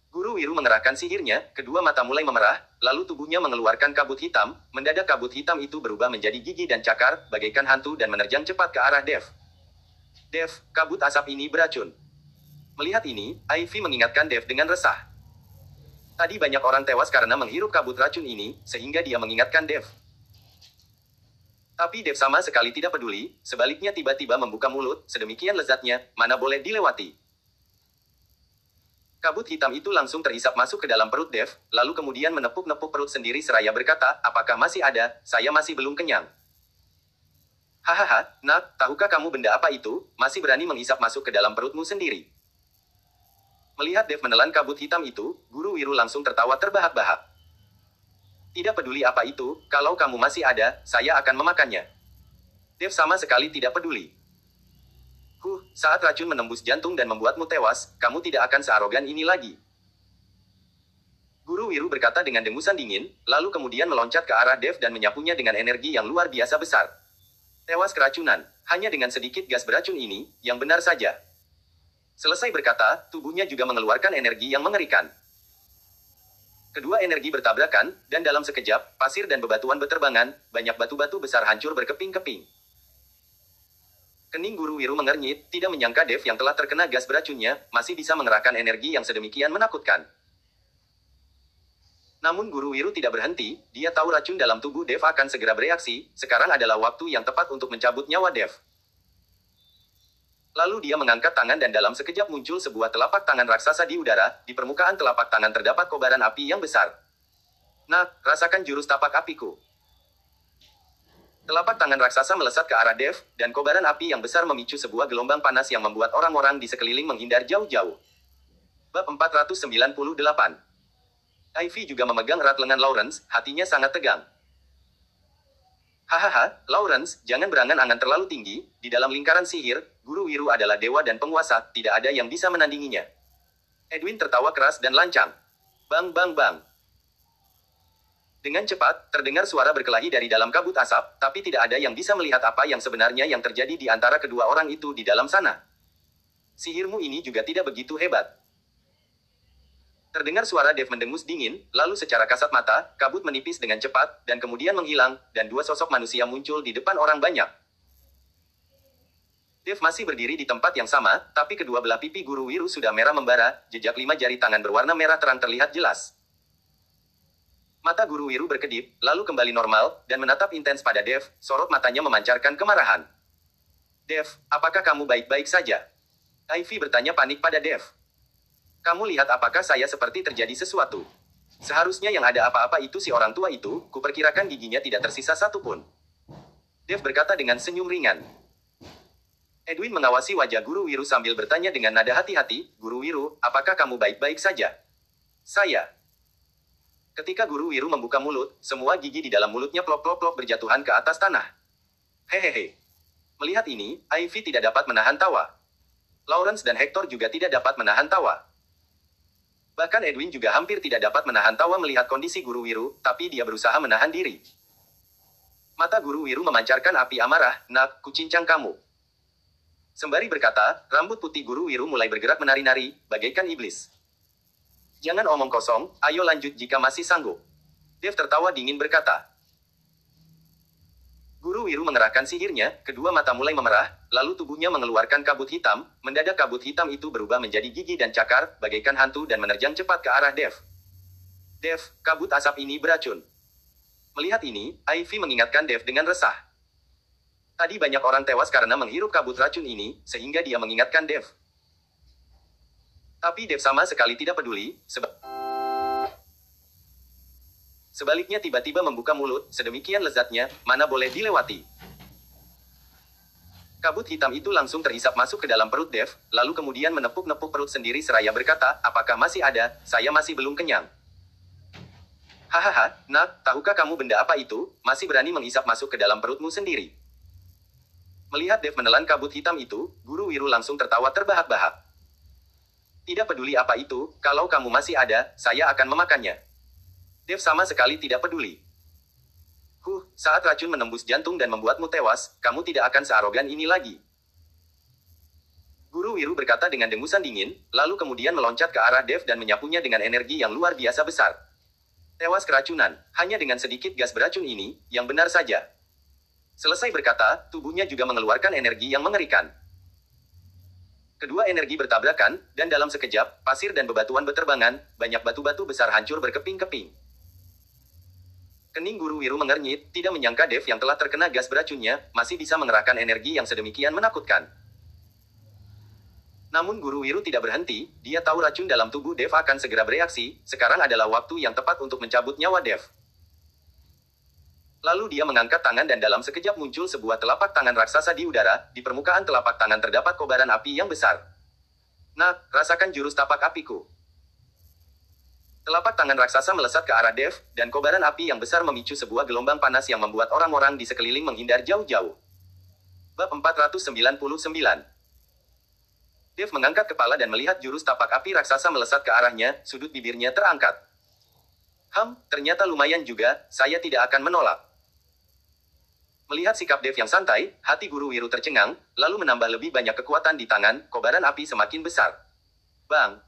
Guru Wiru mengerahkan sihirnya, kedua mata mulai memerah, lalu tubuhnya mengeluarkan kabut hitam. Mendadak kabut hitam itu berubah menjadi gigi dan cakar, bagaikan hantu dan menerjang cepat ke arah Dev. Dev, kabut asap ini beracun. Melihat ini, Ivy mengingatkan Dev dengan resah. Tadi banyak orang tewas karena menghirup kabut racun ini, sehingga dia mengingatkan Dev. Tapi Dev sama sekali tidak peduli, sebaliknya tiba-tiba membuka mulut, sedemikian lezatnya, mana boleh dilewati. Kabut hitam itu langsung terhisap masuk ke dalam perut Dev, lalu kemudian menepuk-nepuk perut sendiri seraya berkata, apakah masih ada, saya masih belum kenyang. Hahaha, nak, tahukah kamu benda apa itu, masih berani menghisap masuk ke dalam perutmu sendiri. Melihat Dev menelan kabut hitam itu, Guru Wiru langsung tertawa terbahak-bahak. Tidak peduli apa itu, kalau kamu masih ada, saya akan memakannya. Dev sama sekali tidak peduli. Saat racun menembus jantung dan membuatmu tewas, kamu tidak akan searogan ini lagi. Guru Wiru berkata dengan dengusan dingin, lalu kemudian meloncat ke arah Dev dan menyapunya dengan energi yang luar biasa besar. Tewas keracunan, hanya dengan sedikit gas beracun ini, yang benar saja. Selesai berkata, tubuhnya juga mengeluarkan energi yang mengerikan. Kedua energi bertabrakan, dan dalam sekejap, pasir dan bebatuan beterbangan, banyak batu-batu besar hancur berkeping-keping. Kening Guru Wiru mengernyit, tidak menyangka Dev yang telah terkena gas beracunnya, masih bisa mengerahkan energi yang sedemikian menakutkan. Namun Guru Wiru tidak berhenti, dia tahu racun dalam tubuh Dev akan segera bereaksi, sekarang adalah waktu yang tepat untuk mencabut nyawa Dev. Lalu dia mengangkat tangan dan dalam sekejap muncul sebuah telapak tangan raksasa di udara, di permukaan telapak tangan terdapat kobaran api yang besar. Nah, rasakan jurus tapak apiku. Telapak tangan raksasa melesat ke arah Dev, dan kobaran api yang besar memicu sebuah gelombang panas yang membuat orang-orang di sekeliling menghindar jauh-jauh. Bab 498. Ivy juga memegang erat lengan Lawrence, hatinya sangat tegang. Hahaha, Lawrence, jangan berangan-angan terlalu tinggi, di dalam lingkaran sihir, Guru Wiru adalah dewa dan penguasa, tidak ada yang bisa menandinginya. Edwin tertawa keras dan lancang. Bang bang bang. Dengan cepat, terdengar suara berkelahi dari dalam kabut asap, tapi tidak ada yang bisa melihat apa yang sebenarnya yang terjadi di antara kedua orang itu di dalam sana. Sihirmu ini juga tidak begitu hebat. Terdengar suara Dev mendengus dingin, lalu secara kasat mata, kabut menipis dengan cepat, dan kemudian menghilang, dan dua sosok manusia muncul di depan orang banyak. Dev masih berdiri di tempat yang sama, tapi kedua belah pipi Guru Wiru sudah merah membara, jejak 5 jari tangan berwarna merah terang terlihat jelas. Mata Guru Wiru berkedip, lalu kembali normal, dan menatap intens pada Dev, sorot matanya memancarkan kemarahan. Dev, apakah kamu baik-baik saja? Ivy bertanya panik pada Dev. Kamu lihat apakah saya seperti terjadi sesuatu? Seharusnya yang ada apa-apa itu si orang tua itu, kuperkirakan giginya tidak tersisa satu pun. Dev berkata dengan senyum ringan. Edwin mengawasi wajah Guru Wiru sambil bertanya dengan nada hati-hati, Guru Wiru, apakah kamu baik-baik saja? Saya. Ketika Guru Wiru membuka mulut, semua gigi di dalam mulutnya plop-plop-plop berjatuhan ke atas tanah. Hehehe. Melihat ini, Ivy tidak dapat menahan tawa. Lawrence dan Hector juga tidak dapat menahan tawa. Bahkan Edwin juga hampir tidak dapat menahan tawa melihat kondisi Guru Wiru, tapi dia berusaha menahan diri. Mata Guru Wiru memancarkan api amarah, nak, kucincang kamu. Sembari berkata, rambut putih Guru Wiru mulai bergerak menari-nari, bagaikan iblis. Jangan omong kosong, ayo lanjut jika masih sanggup. Dev tertawa dingin berkata. Guru Wiru mengerahkan sihirnya, kedua mata mulai memerah, lalu tubuhnya mengeluarkan kabut hitam, mendadak kabut hitam itu berubah menjadi gigi dan cakar, bagaikan hantu dan menerjang cepat ke arah Dev. Dev, kabut asap ini beracun. Melihat ini, Ivy mengingatkan Dev dengan resah. Tadi banyak orang tewas karena menghirup kabut racun ini, sehingga dia mengingatkan Dev. Tapi Dev sama sekali tidak peduli, sebaliknya tiba-tiba membuka mulut, sedemikian lezatnya, mana boleh dilewati. Kabut hitam itu langsung terhisap masuk ke dalam perut Dev, lalu kemudian menepuk-nepuk perut sendiri seraya berkata, apakah masih ada, saya masih belum kenyang. Hahaha, nak, tahukah kamu benda apa itu, masih berani menghisap masuk ke dalam perutmu sendiri. Melihat Dev menelan kabut hitam itu, Guru Wiru langsung tertawa terbahak-bahak. Tidak peduli apa itu, kalau kamu masih ada, saya akan memakannya. Dev sama sekali tidak peduli. Saat racun menembus jantung dan membuatmu tewas, kamu tidak akan searogan ini lagi. Guru Wiru berkata dengan dengusan dingin, lalu kemudian meloncat ke arah Dev dan menyapunya dengan energi yang luar biasa besar. Tewas keracunan, hanya dengan sedikit gas beracun ini, yang benar saja. Selesai berkata, tubuhnya juga mengeluarkan energi yang mengerikan. Kedua energi bertabrakan, dan dalam sekejap, pasir dan bebatuan beterbangan, banyak batu-batu besar hancur berkeping-keping. Kening Guru Wiru mengernyit, tidak menyangka Dev yang telah terkena gas beracunnya, masih bisa mengerahkan energi yang sedemikian menakutkan. Namun Guru Wiru tidak berhenti, dia tahu racun dalam tubuh Dev akan segera bereaksi, sekarang adalah waktu yang tepat untuk mencabut nyawa Dev. Lalu dia mengangkat tangan dan dalam sekejap muncul sebuah telapak tangan raksasa di udara, di permukaan telapak tangan terdapat kobaran api yang besar. Nah, rasakan jurus tapak apiku. Telapak tangan raksasa melesat ke arah Dev, dan kobaran api yang besar memicu sebuah gelombang panas yang membuat orang-orang di sekeliling menghindar jauh-jauh. Bab 499. Dev mengangkat kepala dan melihat jurus tapak api raksasa melesat ke arahnya, sudut bibirnya terangkat. Ternyata lumayan juga, saya tidak akan menolak. Melihat sikap Dev yang santai, hati Guru Wiru tercengang, lalu menambah lebih banyak kekuatan di tangan, kobaran api semakin besar. Bang!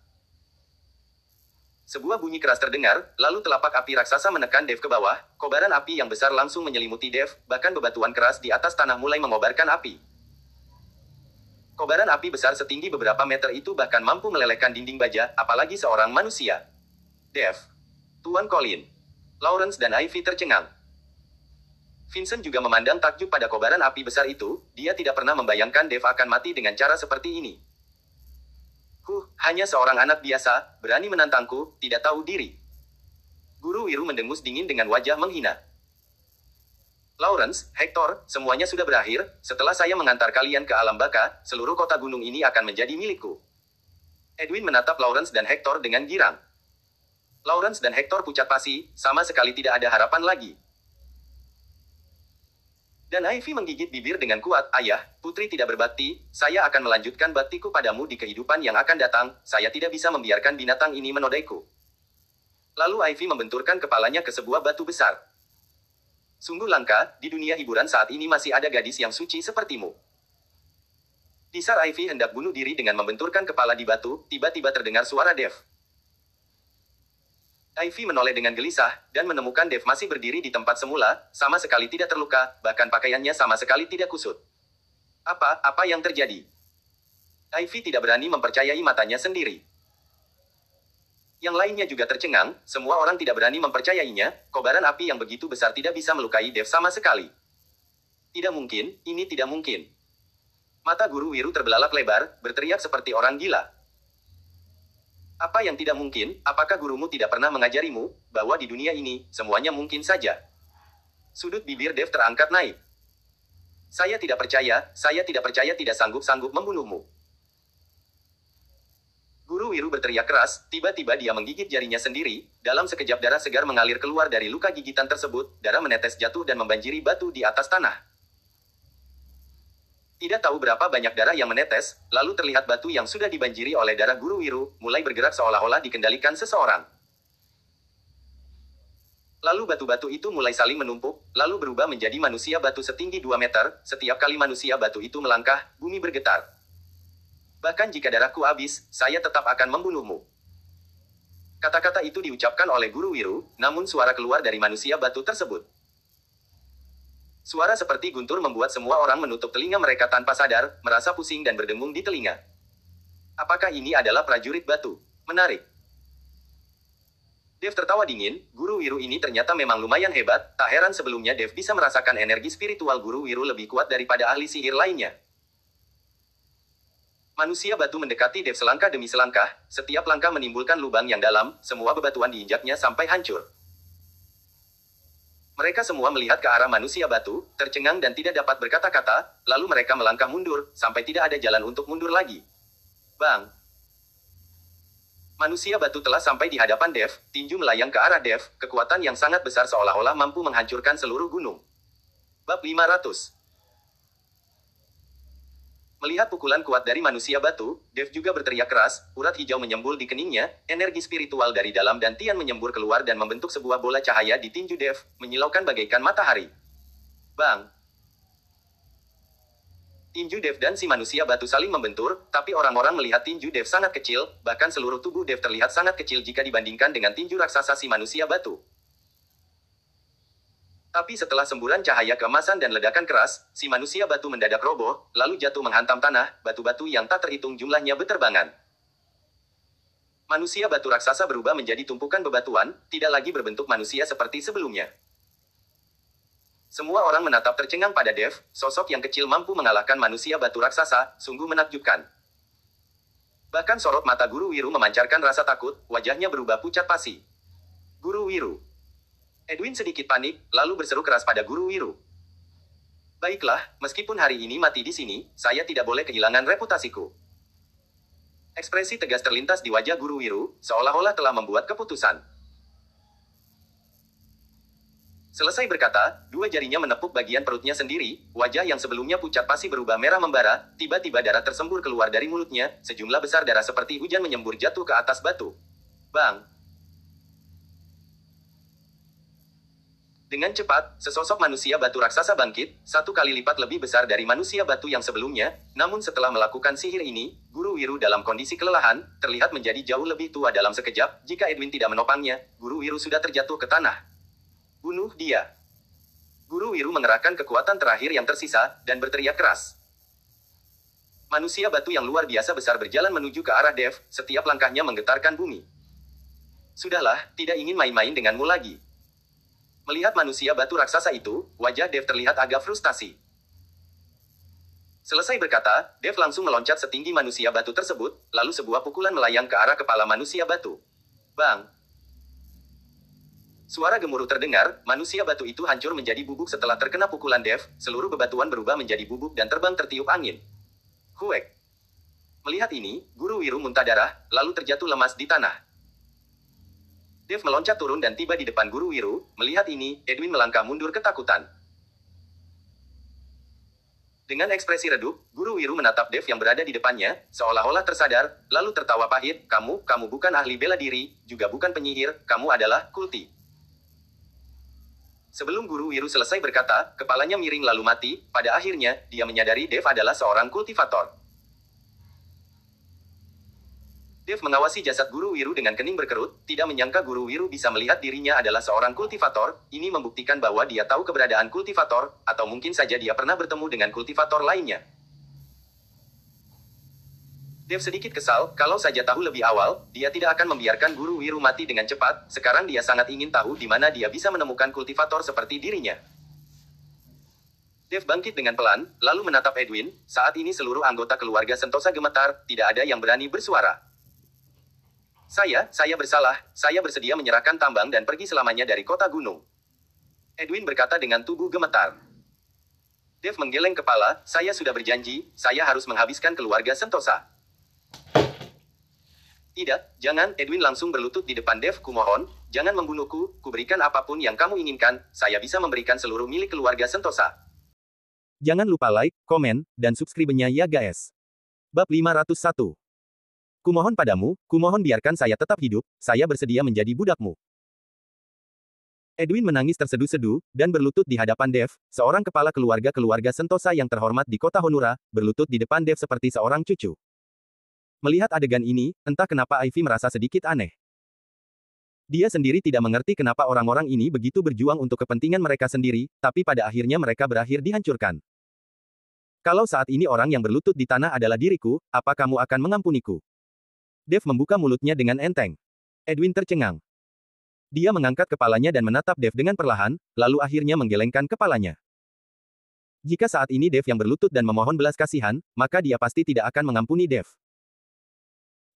Sebuah bunyi keras terdengar, lalu telapak api raksasa menekan Dev ke bawah, kobaran api yang besar langsung menyelimuti Dev, bahkan bebatuan keras di atas tanah mulai mengobarkan api. Kobaran api besar setinggi beberapa meter itu bahkan mampu melelehkan dinding baja, apalagi seorang manusia. Dev, Tuan Colin, Lawrence dan Ivy tercengang. Vincent juga memandang takjub pada kobaran api besar itu, dia tidak pernah membayangkan Dev akan mati dengan cara seperti ini. Hanya seorang anak biasa, berani menantangku, tidak tahu diri. Guru Wiru mendengus dingin dengan wajah menghina. Lawrence, Hector, semuanya sudah berakhir, setelah saya mengantar kalian ke alam baka, seluruh kota gunung ini akan menjadi milikku. Edwin menatap Lawrence dan Hector dengan girang. Lawrence dan Hector pucat pasi, sama sekali tidak ada harapan lagi. Dan Ivy menggigit bibir dengan kuat, ayah, putri tidak berbakti, saya akan melanjutkan baktiku padamu di kehidupan yang akan datang, saya tidak bisa membiarkan binatang ini menodaiku. Lalu Ivy membenturkan kepalanya ke sebuah batu besar. Sungguh langka, di dunia hiburan saat ini masih ada gadis yang suci sepertimu. Disar Ivy hendak bunuh diri dengan membenturkan kepala di batu, tiba-tiba terdengar suara Dev. Ivy menoleh dengan gelisah, dan menemukan Dev masih berdiri di tempat semula, sama sekali tidak terluka, bahkan pakaiannya sama sekali tidak kusut. Apa yang terjadi? Ivy tidak berani mempercayai matanya sendiri. Yang lainnya juga tercengang, semua orang tidak berani mempercayainya, kobaran api yang begitu besar tidak bisa melukai Dev sama sekali. Tidak mungkin, ini tidak mungkin. Mata Guru Wiru terbelalak lebar, berteriak seperti orang gila. Apa yang tidak mungkin, apakah gurumu tidak pernah mengajarimu, bahwa di dunia ini, semuanya mungkin saja? Sudut bibir Dev terangkat naik. Saya tidak percaya tidak sanggup-sanggup membunuhmu. Guru Wiru berteriak keras, tiba-tiba dia menggigit jarinya sendiri, dalam sekejap darah segar mengalir keluar dari luka gigitan tersebut, darah menetes jatuh dan membanjiri batu di atas tanah. Tidak tahu berapa banyak darah yang menetes, lalu terlihat batu yang sudah dibanjiri oleh darah Guru Wiru, mulai bergerak seolah-olah dikendalikan seseorang. Lalu batu-batu itu mulai saling menumpuk, lalu berubah menjadi manusia batu setinggi 2 meter, setiap kali manusia batu itu melangkah, bumi bergetar. Bahkan jika darahku habis, saya tetap akan membunuhmu. Kata-kata itu diucapkan oleh Guru Wiru, namun suara keluar dari manusia batu tersebut. Suara seperti guntur membuat semua orang menutup telinga mereka tanpa sadar, merasa pusing dan berdengung di telinga. Apakah ini adalah prajurit batu? Menarik. Dev tertawa dingin, Guru Wiru ini ternyata memang lumayan hebat, tak heran sebelumnya Dev bisa merasakan energi spiritual Guru Wiru lebih kuat daripada ahli sihir lainnya. Manusia batu mendekati Dev selangkah demi selangkah, setiap langkah menimbulkan lubang yang dalam, semua bebatuan diinjaknya sampai hancur. Mereka semua melihat ke arah manusia batu, tercengang dan tidak dapat berkata-kata, lalu mereka melangkah mundur, sampai tidak ada jalan untuk mundur lagi. Bang! Manusia batu telah sampai di hadapan Dev, tinju melayang ke arah Dev, kekuatan yang sangat besar seolah-olah mampu menghancurkan seluruh gunung. Bab 500. Melihat pukulan kuat dari manusia batu, Dev juga berteriak keras, urat hijau menyembul di keningnya, energi spiritual dari dalam dan tian menyembur keluar dan membentuk sebuah bola cahaya di tinju Dev, menyilaukan bagaikan matahari. Bang! Tinju Dev dan si manusia batu saling membentur, tapi orang-orang melihat tinju Dev sangat kecil, bahkan seluruh tubuh Dev terlihat sangat kecil jika dibandingkan dengan tinju raksasa si manusia batu. Tapi setelah semburan cahaya keemasan dan ledakan keras, si manusia batu mendadak roboh, lalu jatuh menghantam tanah, batu-batu yang tak terhitung jumlahnya beterbangan. Manusia batu raksasa berubah menjadi tumpukan bebatuan, tidak lagi berbentuk manusia seperti sebelumnya. Semua orang menatap tercengang pada Dev, sosok yang kecil mampu mengalahkan manusia batu raksasa, sungguh menakjubkan. Bahkan sorot mata Guru Wiru memancarkan rasa takut, wajahnya berubah pucat pasi. Guru Wiru. Edwin sedikit panik, lalu berseru keras pada Guru Wiru. Baiklah, meskipun hari ini mati di sini, saya tidak boleh kehilangan reputasiku. Ekspresi tegas terlintas di wajah Guru Wiru, seolah-olah telah membuat keputusan. Selesai berkata, dua jarinya menepuk bagian perutnya sendiri, wajah yang sebelumnya pucat pasi berubah merah membara, tiba-tiba darah tersembur keluar dari mulutnya, sejumlah besar darah seperti hujan menyembur jatuh ke atas batu. Bang! Dengan cepat, sesosok manusia batu raksasa bangkit, 1 kali lipat lebih besar dari manusia batu yang sebelumnya, namun setelah melakukan sihir ini, Guru Wiru dalam kondisi kelelahan, terlihat menjadi jauh lebih tua dalam sekejap, jika Edwin tidak menopangnya, Guru Wiru sudah terjatuh ke tanah. Bunuh dia. Guru Wiru mengerahkan kekuatan terakhir yang tersisa, dan berteriak keras. Manusia batu yang luar biasa besar berjalan menuju ke arah Dev, setiap langkahnya menggetarkan bumi. Sudahlah, tidak ingin main-main denganmu lagi. Melihat manusia batu raksasa itu, wajah Dev terlihat agak frustasi. Selesai berkata, Dev langsung meloncat setinggi manusia batu tersebut, lalu sebuah pukulan melayang ke arah kepala manusia batu. Bang! Suara gemuruh terdengar, manusia batu itu hancur menjadi bubuk setelah terkena pukulan Dev, seluruh bebatuan berubah menjadi bubuk dan terbang tertiup angin. Huek! Melihat ini, Guru Wiru muntah darah, lalu terjatuh lemas di tanah. Dev meloncat turun dan tiba di depan Guru Wiru, melihat ini, Edwin melangkah mundur ketakutan. Dengan ekspresi redup, Guru Wiru menatap Dev yang berada di depannya, seolah-olah tersadar, lalu tertawa pahit, kamu bukan ahli bela diri, juga bukan penyihir, kamu adalah kulti. Sebelum Guru Wiru selesai berkata, kepalanya miring lalu mati, pada akhirnya, dia menyadari Dev adalah seorang kultivator. Dev mengawasi jasad Guru Wiru dengan kening berkerut, tidak menyangka Guru Wiru bisa melihat dirinya adalah seorang kultivator, ini membuktikan bahwa dia tahu keberadaan kultivator, atau mungkin saja dia pernah bertemu dengan kultivator lainnya. Dev sedikit kesal, kalau saja tahu lebih awal, dia tidak akan membiarkan Guru Wiru mati dengan cepat, sekarang dia sangat ingin tahu di mana dia bisa menemukan kultivator seperti dirinya. Dev bangkit dengan pelan, lalu menatap Edwin, saat ini seluruh anggota keluarga Sentosa gemetar, tidak ada yang berani bersuara. Saya bersalah, saya bersedia menyerahkan tambang dan pergi selamanya dari kota gunung. Edwin berkata dengan tubuh gemetar. Dev menggeleng kepala, saya sudah berjanji, saya harus menghabiskan keluarga Sentosa. Tidak, jangan, Edwin langsung berlutut di depan Dev, kumohon, jangan membunuhku, kuberikan apapun yang kamu inginkan, saya bisa memberikan seluruh milik keluarga Sentosa. Jangan lupa like, komen, dan subscribe-nya ya guys. Bab 501. Kumohon padamu, kumohon biarkan saya tetap hidup, saya bersedia menjadi budakmu. Edwin menangis tersedu-sedu, dan berlutut di hadapan Dev, seorang kepala keluarga Sentosa yang terhormat di kota Honura, berlutut di depan Dev seperti seorang cucu. Melihat adegan ini, entah kenapa Ivy merasa sedikit aneh. Dia sendiri tidak mengerti kenapa orang-orang ini begitu berjuang untuk kepentingan mereka sendiri, tapi pada akhirnya mereka berakhir dihancurkan. Kalau saat ini orang yang berlutut di tanah adalah diriku, apa kamu akan mengampuniku? Dev membuka mulutnya dengan enteng. Edwin tercengang. Dia mengangkat kepalanya dan menatap Dev dengan perlahan, lalu akhirnya menggelengkan kepalanya. Jika saat ini Dev yang berlutut dan memohon belas kasihan, maka dia pasti tidak akan mengampuni Dev.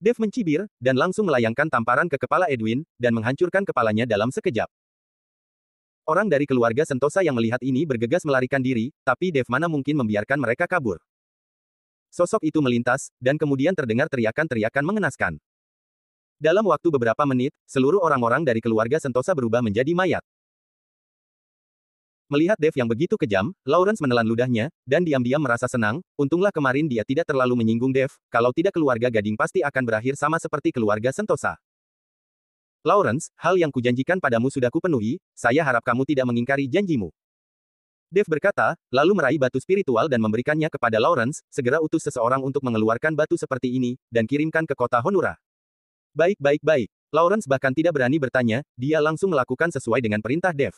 Dev mencibir, dan langsung melayangkan tamparan ke kepala Edwin, dan menghancurkan kepalanya dalam sekejap. Orang dari keluarga Sentosa yang melihat ini bergegas melarikan diri, tapi Dev mana mungkin membiarkan mereka kabur. Sosok itu melintas, dan kemudian terdengar teriakan-teriakan mengenaskan. Dalam waktu beberapa menit, seluruh orang-orang dari keluarga Sentosa berubah menjadi mayat. Melihat Dev yang begitu kejam, Lawrence menelan ludahnya, dan diam-diam merasa senang, untunglah kemarin dia tidak terlalu menyinggung Dev, kalau tidak keluarga Gading pasti akan berakhir sama seperti keluarga Sentosa. Lawrence, hal yang kujanjikan padamu sudah kupenuhi, saya harap kamu tidak mengingkari janjimu. Dev berkata, lalu meraih batu spiritual dan memberikannya kepada Lawrence, segera utus seseorang untuk mengeluarkan batu seperti ini, dan kirimkan ke kota Honora. Baik baik baik. Lawrence bahkan tidak berani bertanya, dia langsung melakukan sesuai dengan perintah Dev.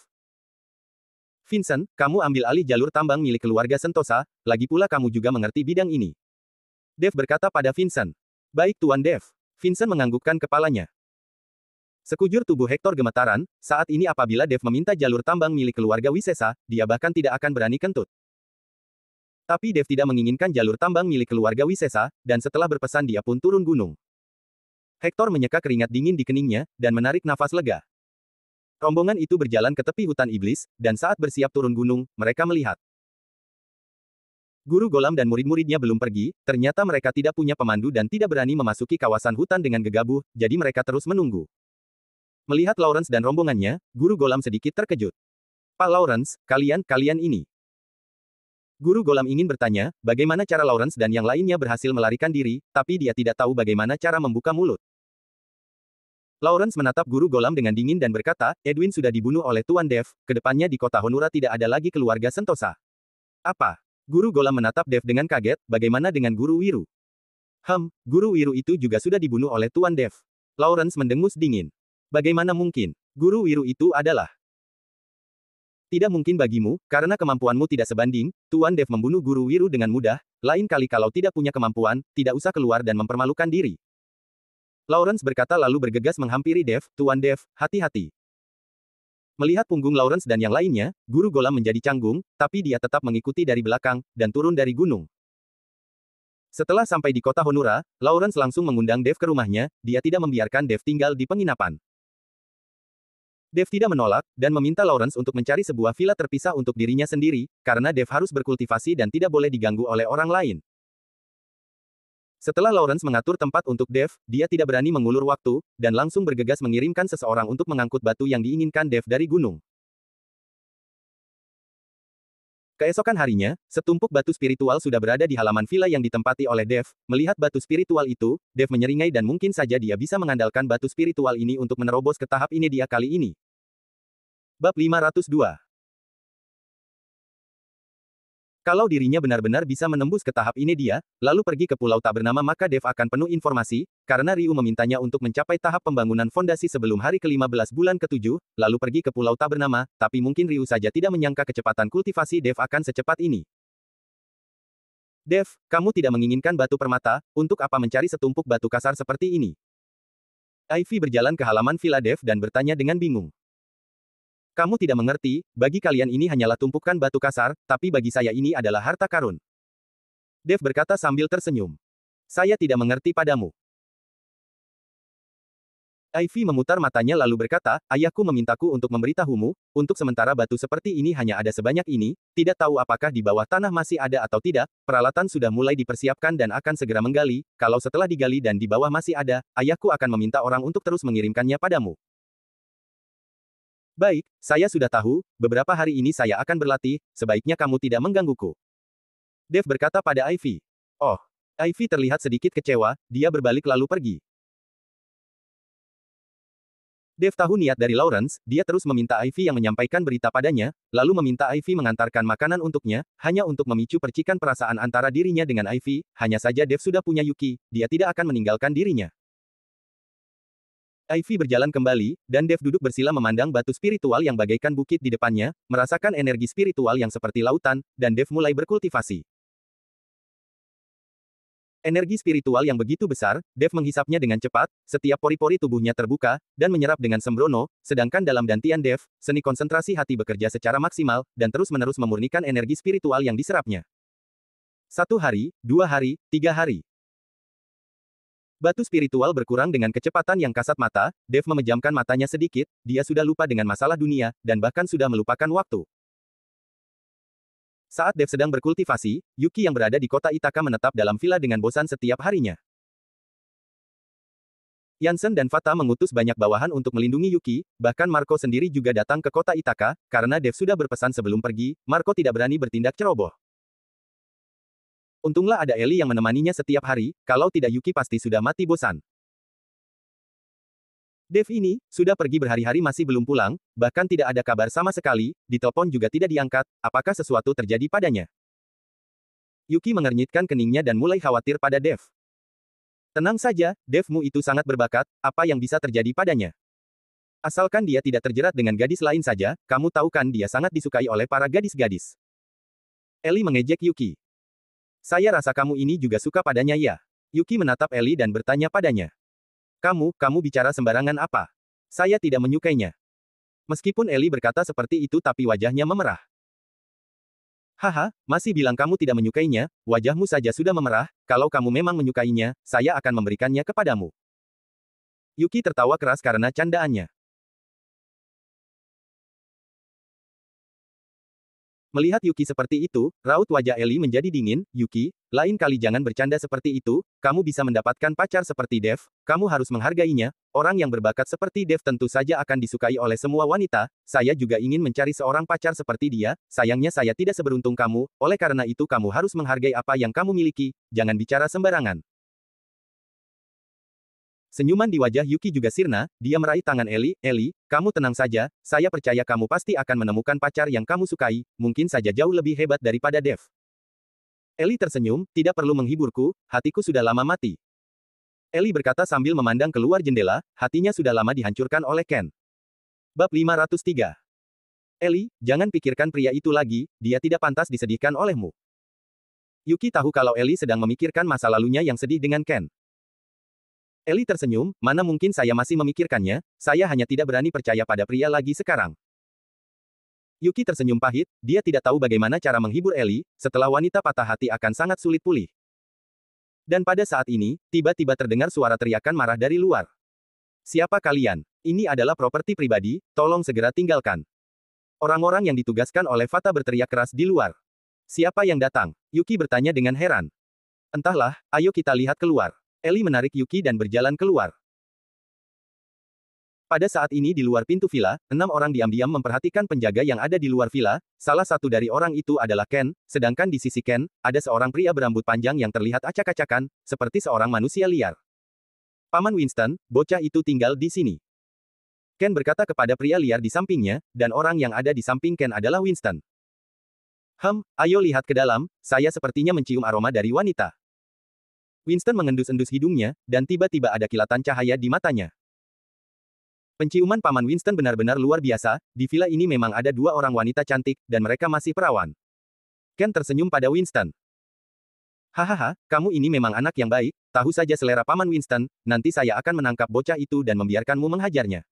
Vincent, kamu ambil alih jalur tambang milik keluarga Sentosa, lagi pula kamu juga mengerti bidang ini. Dev berkata pada Vincent. Baik Tuan Dev. Vincent menganggukkan kepalanya. Sekujur tubuh Hector gemetaran, saat ini apabila Dev meminta jalur tambang milik keluarga Wisesa, dia bahkan tidak akan berani kentut. Tapi Dev tidak menginginkan jalur tambang milik keluarga Wisesa, dan setelah berpesan dia pun turun gunung. Hector menyeka keringat dingin di keningnya, dan menarik nafas lega. Rombongan itu berjalan ke tepi hutan iblis, dan saat bersiap turun gunung, mereka melihat. Guru Golam dan murid-muridnya belum pergi, ternyata mereka tidak punya pemandu dan tidak berani memasuki kawasan hutan dengan gegabah, jadi mereka terus menunggu. Melihat Lawrence dan rombongannya, Guru Golam sedikit terkejut. Pak Lawrence, kalian ini. Guru Golam ingin bertanya, bagaimana cara Lawrence dan yang lainnya berhasil melarikan diri, tapi dia tidak tahu bagaimana cara membuka mulut. Lawrence menatap Guru Golam dengan dingin dan berkata, Edwin sudah dibunuh oleh Tuan Dev, kedepannya di kota Honora tidak ada lagi keluarga Sentosa. Apa? Guru Golam menatap Dev dengan kaget, bagaimana dengan Guru Wiru? Guru Wiru itu juga sudah dibunuh oleh Tuan Dev. Lawrence mendengus dingin. Bagaimana mungkin? Guru Wiru itu adalah... Tidak mungkin bagimu, karena kemampuanmu tidak sebanding, Tuan Dev membunuh Guru Wiru dengan mudah, lain kali kalau tidak punya kemampuan, tidak usah keluar dan mempermalukan diri. Lawrence berkata lalu bergegas menghampiri Dev, Tuan Dev, hati-hati. Melihat punggung Lawrence dan yang lainnya, Guru Golam menjadi canggung, tapi dia tetap mengikuti dari belakang, dan turun dari gunung. Setelah sampai di kota Honora, Lawrence langsung mengundang Dev ke rumahnya, dia tidak membiarkan Dev tinggal di penginapan. Dev tidak menolak, dan meminta Lawrence untuk mencari sebuah villa terpisah untuk dirinya sendiri, karena Dev harus berkultivasi dan tidak boleh diganggu oleh orang lain. Setelah Lawrence mengatur tempat untuk Dev, dia tidak berani mengulur waktu, dan langsung bergegas mengirimkan seseorang untuk mengangkut batu yang diinginkan Dev dari gunung. Keesokan harinya, setumpuk batu spiritual sudah berada di halaman villa yang ditempati oleh Dev. Melihat batu spiritual itu, Dev menyeringai dan mungkin saja dia bisa mengandalkan batu spiritual ini untuk menerobos ke tahap ini dia kali ini. Bab 502. Kalau dirinya benar-benar bisa menembus ke tahap ini dia, lalu pergi ke pulau tak bernama maka Dev akan penuh informasi, karena Ryu memintanya untuk mencapai tahap pembangunan fondasi sebelum hari ke-15 bulan ke-7, lalu pergi ke pulau tak bernama, tapi mungkin Ryu saja tidak menyangka kecepatan kultivasi Dev akan secepat ini. Dev, kamu tidak menginginkan batu permata, untuk apa mencari setumpuk batu kasar seperti ini? Ivy berjalan ke halaman villa Dev dan bertanya dengan bingung. Kamu tidak mengerti, bagi kalian ini hanyalah tumpukan batu kasar, tapi bagi saya ini adalah harta karun. Dev berkata sambil tersenyum. Saya tidak mengerti padamu. Ivy memutar matanya lalu berkata, ayahku memintaku untuk memberitahumu, untuk sementara batu seperti ini hanya ada sebanyak ini, tidak tahu apakah di bawah tanah masih ada atau tidak, peralatan sudah mulai dipersiapkan dan akan segera menggali, kalau setelah digali dan di bawah masih ada, ayahku akan meminta orang untuk terus mengirimkannya padamu. Baik, saya sudah tahu, beberapa hari ini saya akan berlatih, sebaiknya kamu tidak menggangguku. Dev berkata pada Ivy. Oh, Ivy terlihat sedikit kecewa, dia berbalik lalu pergi. Dev tahu niat dari Lawrence, dia terus meminta Ivy yang menyampaikan berita padanya, lalu meminta Ivy mengantarkan makanan untuknya, hanya untuk memicu percikan perasaan antara dirinya dengan Ivy, hanya saja Dev sudah punya Yuki, dia tidak akan meninggalkan dirinya. Ivy berjalan kembali, dan Dev duduk bersila memandang batu spiritual yang bagaikan bukit di depannya, merasakan energi spiritual yang seperti lautan, dan Dev mulai berkultivasi. Energi spiritual yang begitu besar, Dev menghisapnya dengan cepat, setiap pori-pori tubuhnya terbuka, dan menyerap dengan sembrono, sedangkan dalam dantian Dev, seni konsentrasi hati bekerja secara maksimal, dan terus-menerus memurnikan energi spiritual yang diserapnya. 1 hari, 2 hari, 3 hari. Batu spiritual berkurang dengan kecepatan yang kasat mata, Dev memejamkan matanya sedikit, dia sudah lupa dengan masalah dunia, dan bahkan sudah melupakan waktu. Saat Dev sedang berkultivasi, Yuki yang berada di kota Ithaka menetap dalam villa dengan bosan setiap harinya. Yansen dan Fata mengutus banyak bawahan untuk melindungi Yuki, bahkan Marco sendiri juga datang ke kota Ithaka, karena Dev sudah berpesan sebelum pergi, Marco tidak berani bertindak ceroboh. Untunglah ada Ellie yang menemaninya setiap hari, kalau tidak Yuki pasti sudah mati bosan. Dev ini, sudah pergi berhari-hari masih belum pulang, bahkan tidak ada kabar sama sekali, ditelepon juga tidak diangkat, apakah sesuatu terjadi padanya? Yuki mengernyitkan keningnya dan mulai khawatir pada Dev. Tenang saja, Devmu itu sangat berbakat, apa yang bisa terjadi padanya? Asalkan dia tidak terjerat dengan gadis lain saja, kamu tahu kan dia sangat disukai oleh para gadis-gadis. Ellie mengejek Yuki. Saya rasa kamu ini juga suka padanya ya. Yuki menatap Ellie dan bertanya padanya. Kamu bicara sembarangan apa? Saya tidak menyukainya. Meskipun Ellie berkata seperti itu tapi wajahnya memerah. Haha, masih bilang kamu tidak menyukainya, wajahmu saja sudah memerah, kalau kamu memang menyukainya, saya akan memberikannya kepadamu. Yuki tertawa keras karena candaannya. Melihat Yuki seperti itu, raut wajah Ellie menjadi dingin. Yuki, lain kali jangan bercanda seperti itu, kamu bisa mendapatkan pacar seperti Dev, kamu harus menghargainya, orang yang berbakat seperti Dev tentu saja akan disukai oleh semua wanita, saya juga ingin mencari seorang pacar seperti dia, sayangnya saya tidak seberuntung kamu, oleh karena itu kamu harus menghargai apa yang kamu miliki, jangan bicara sembarangan. Senyuman di wajah Yuki juga sirna, dia meraih tangan Ellie, Ellie, kamu tenang saja, saya percaya kamu pasti akan menemukan pacar yang kamu sukai, mungkin saja jauh lebih hebat daripada Dev. Ellie tersenyum, tidak perlu menghiburku, hatiku sudah lama mati. Ellie berkata sambil memandang keluar jendela, hatinya sudah lama dihancurkan oleh Ken. Bab 503. Ellie, jangan pikirkan pria itu lagi, dia tidak pantas disedihkan olehmu. Yuki tahu kalau Ellie sedang memikirkan masa lalunya yang sedih dengan Ken. Ellie tersenyum, mana mungkin saya masih memikirkannya, saya hanya tidak berani percaya pada pria lagi sekarang. Yuki tersenyum pahit, dia tidak tahu bagaimana cara menghibur Ellie, setelah wanita patah hati akan sangat sulit pulih. Dan pada saat ini, tiba-tiba terdengar suara teriakan marah dari luar. Siapa kalian? Ini adalah properti pribadi, tolong segera tinggalkan. Orang-orang yang ditugaskan oleh Fata berteriak keras di luar. Siapa yang datang? Yuki bertanya dengan heran. Entahlah, ayo kita lihat keluar. Ellie menarik Yuki dan berjalan keluar. Pada saat ini di luar pintu villa, 6 orang diam-diam memperhatikan penjaga yang ada di luar villa, salah satu dari orang itu adalah Ken, sedangkan di sisi Ken, ada seorang pria berambut panjang yang terlihat acak-acakan, seperti seorang manusia liar. Paman Winston, bocah itu tinggal di sini. Ken berkata kepada pria liar di sampingnya, dan orang yang ada di samping Ken adalah Winston. Ayo lihat ke dalam, saya sepertinya mencium aroma dari wanita. Winston mengendus-endus hidungnya, dan tiba-tiba ada kilatan cahaya di matanya. Penciuman Paman Winston benar-benar luar biasa, di villa ini memang ada 2 orang wanita cantik, dan mereka masih perawan. Ken tersenyum pada Winston. Hahaha, kamu ini memang anak yang baik, tahu saja selera Paman Winston, nanti saya akan menangkap bocah itu dan membiarkanmu menghajarnya.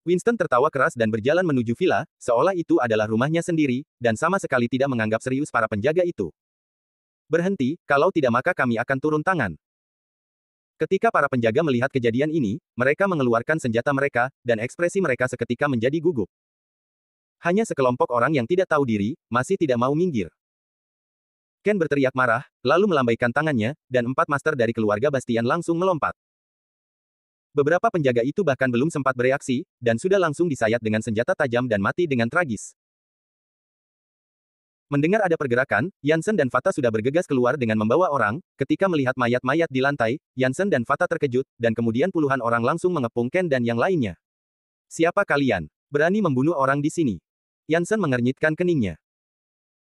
Winston tertawa keras dan berjalan menuju villa, seolah itu adalah rumahnya sendiri, dan sama sekali tidak menganggap serius para penjaga itu. Berhenti, kalau tidak maka kami akan turun tangan. Ketika para penjaga melihat kejadian ini, mereka mengeluarkan senjata mereka, dan ekspresi mereka seketika menjadi gugup. Hanya sekelompok orang yang tidak tahu diri, masih tidak mau minggir. Ken berteriak marah, lalu melambaikan tangannya, dan 4 master dari keluarga Bastian langsung melompat. Beberapa penjaga itu bahkan belum sempat bereaksi, dan sudah langsung disayat dengan senjata tajam dan mati dengan tragis. Mendengar ada pergerakan, Yansen dan Fata sudah bergegas keluar dengan membawa orang, ketika melihat mayat-mayat di lantai, Yansen dan Fata terkejut, dan kemudian puluhan orang langsung mengepung Ken dan yang lainnya. Siapa kalian? Berani membunuh orang di sini? Yansen mengernyitkan keningnya.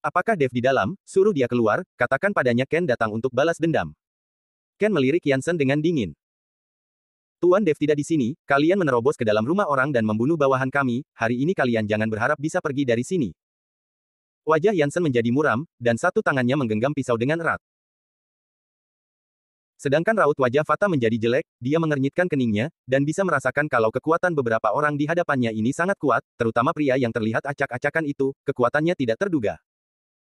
Apakah Dev di dalam? Suruh dia keluar, katakan padanya Ken datang untuk balas dendam. Ken melirik Yansen dengan dingin. Tuan Dev tidak di sini, kalian menerobos ke dalam rumah orang dan membunuh bawahan kami, hari ini kalian jangan berharap bisa pergi dari sini. Wajah Yansen menjadi muram, dan satu tangannya menggenggam pisau dengan erat. Sedangkan raut wajah Fata menjadi jelek, dia mengernyitkan keningnya, dan bisa merasakan kalau kekuatan beberapa orang di hadapannya ini sangat kuat, terutama pria yang terlihat acak-acakan itu, kekuatannya tidak terduga.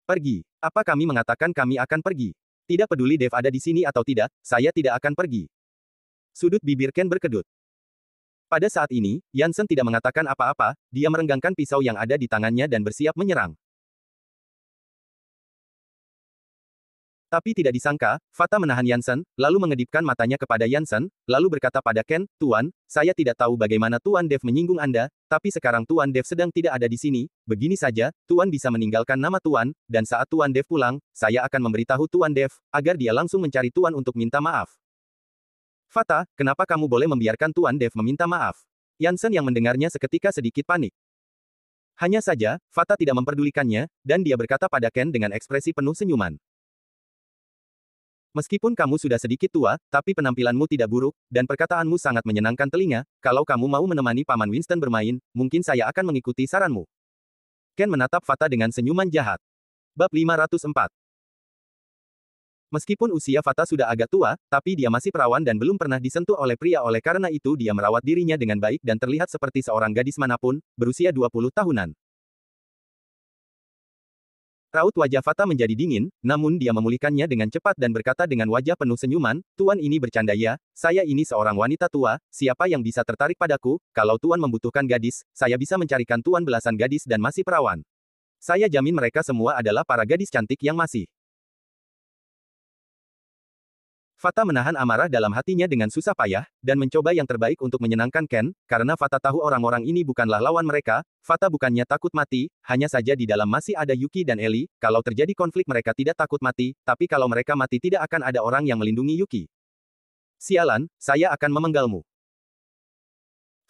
Pergi. Apa kami mengatakan kami akan pergi? Tidak peduli Dev ada di sini atau tidak, saya tidak akan pergi. Sudut bibir Ken berkedut. Pada saat ini, Yansen tidak mengatakan apa-apa, dia merenggangkan pisau yang ada di tangannya dan bersiap menyerang. Tapi tidak disangka, Fata menahan Yansen, lalu mengedipkan matanya kepada Yansen, lalu berkata pada Ken, Tuan, saya tidak tahu bagaimana Tuan Dev menyinggung Anda, tapi sekarang Tuan Dev sedang tidak ada di sini, begini saja, Tuan bisa meninggalkan nama Tuan, dan saat Tuan Dev pulang, saya akan memberitahu Tuan Dev, agar dia langsung mencari Tuan untuk minta maaf. Fata, kenapa kamu boleh membiarkan Tuan Dev meminta maaf? Yansen yang mendengarnya seketika sedikit panik. Hanya saja, Fata tidak memperdulikannya, dan dia berkata pada Ken dengan ekspresi penuh senyuman. Meskipun kamu sudah sedikit tua, tapi penampilanmu tidak buruk, dan perkataanmu sangat menyenangkan telinga, kalau kamu mau menemani Paman Winston bermain, mungkin saya akan mengikuti saranmu. Ken menatap Fata dengan senyuman jahat. Bab 504. Meskipun usia Fata sudah agak tua, tapi dia masih perawan dan belum pernah disentuh oleh pria, oleh karena itu dia merawat dirinya dengan baik dan terlihat seperti seorang gadis manapun, berusia 20 tahunan. Raut wajah Fata menjadi dingin, namun dia memulihkannya dengan cepat dan berkata dengan wajah penuh senyuman, Tuan ini bercanda ya, saya ini seorang wanita tua, siapa yang bisa tertarik padaku, kalau Tuan membutuhkan gadis, saya bisa mencarikan Tuan belasan gadis dan masih perawan. Saya jamin mereka semua adalah para gadis cantik yang masih. Fata menahan amarah dalam hatinya dengan susah payah, dan mencoba yang terbaik untuk menyenangkan Ken, karena Fata tahu orang-orang ini bukanlah lawan mereka. Fata bukannya takut mati, hanya saja di dalam masih ada Yuki dan Ellie, kalau terjadi konflik mereka tidak takut mati, tapi kalau mereka mati tidak akan ada orang yang melindungi Yuki. Sialan, saya akan memenggalmu.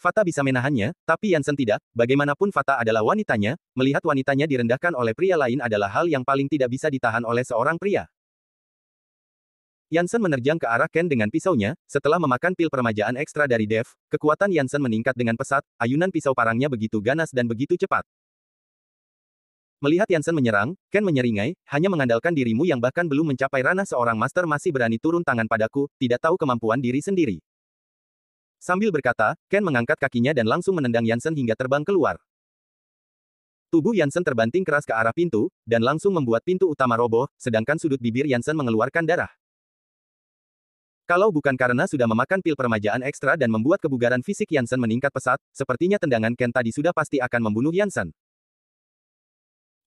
Fata bisa menahannya, tapi Yansen tidak, bagaimanapun Fata adalah wanitanya, melihat wanitanya direndahkan oleh pria lain adalah hal yang paling tidak bisa ditahan oleh seorang pria. Yansen menerjang ke arah Ken dengan pisaunya, setelah memakan pil permajaan ekstra dari Dev, kekuatan Yansen meningkat dengan pesat, ayunan pisau parangnya begitu ganas dan begitu cepat. Melihat Yansen menyerang, Ken menyeringai, hanya mengandalkan dirimu yang bahkan belum mencapai ranah seorang master masih berani turun tangan padaku, tidak tahu kemampuan diri sendiri. Sambil berkata, Ken mengangkat kakinya dan langsung menendang Yansen hingga terbang keluar. Tubuh Yansen terbanting keras ke arah pintu, dan langsung membuat pintu utama roboh, sedangkan sudut bibir Yansen mengeluarkan darah. Kalau bukan karena sudah memakan pil permajaan ekstra dan membuat kebugaran fisik Yansen meningkat pesat, sepertinya tendangan Ken tadi sudah pasti akan membunuh Yansen.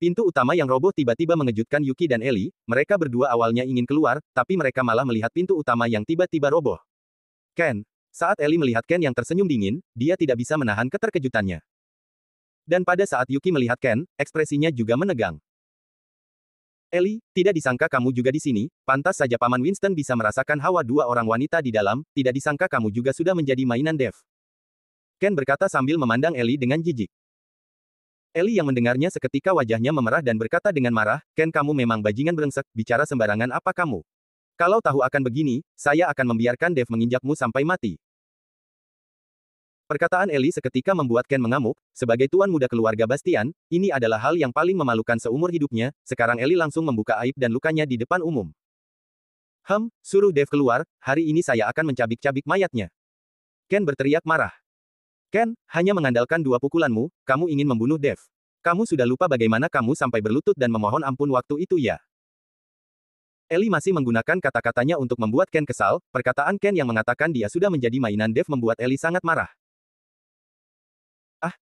Pintu utama yang roboh tiba-tiba mengejutkan Yuki dan Ellie, mereka berdua awalnya ingin keluar, tapi mereka malah melihat pintu utama yang tiba-tiba roboh. Ken. Saat Ellie melihat Ken yang tersenyum dingin, dia tidak bisa menahan keterkejutannya. Dan pada saat Yuki melihat Ken, ekspresinya juga menegang. Ellie, tidak disangka kamu juga di sini, pantas saja Paman Winston bisa merasakan hawa dua orang wanita di dalam, tidak disangka kamu juga sudah menjadi mainan Dev. Ken berkata sambil memandang Ellie dengan jijik. Ellie yang mendengarnya seketika wajahnya memerah dan berkata dengan marah, Ken kamu memang bajingan brengsek, bicara sembarangan apa kamu? Kalau tahu akan begini, saya akan membiarkan Dev menginjakmu sampai mati. Perkataan Ellie seketika membuat Ken mengamuk, sebagai tuan muda keluarga Bastian, ini adalah hal yang paling memalukan seumur hidupnya, sekarang Ellie langsung membuka aib dan lukanya di depan umum. Suruh Dev keluar, hari ini saya akan mencabik-cabik mayatnya. Ken berteriak marah. Ken, hanya mengandalkan dua pukulanmu, kamu ingin membunuh Dev. Kamu sudah lupa bagaimana kamu sampai berlutut dan memohon ampun waktu itu ya? Ellie masih menggunakan kata-katanya untuk membuat Ken kesal, perkataan Ken yang mengatakan dia sudah menjadi mainan Dev membuat Ellie sangat marah.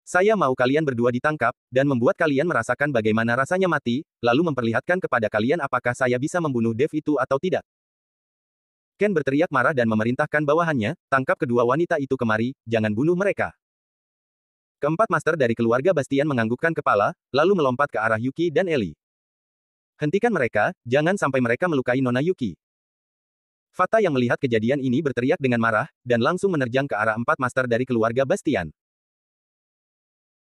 Saya mau kalian berdua ditangkap, dan membuat kalian merasakan bagaimana rasanya mati, lalu memperlihatkan kepada kalian apakah saya bisa membunuh Dev itu atau tidak. Ken berteriak marah dan memerintahkan bawahannya, tangkap kedua wanita itu kemari, jangan bunuh mereka. Keempat master dari keluarga Bastian menganggukkan kepala, lalu melompat ke arah Yuki dan Ellie. Hentikan mereka, jangan sampai mereka melukai Nona Yuki. Fata yang melihat kejadian ini berteriak dengan marah, dan langsung menerjang ke arah empat master dari keluarga Bastian.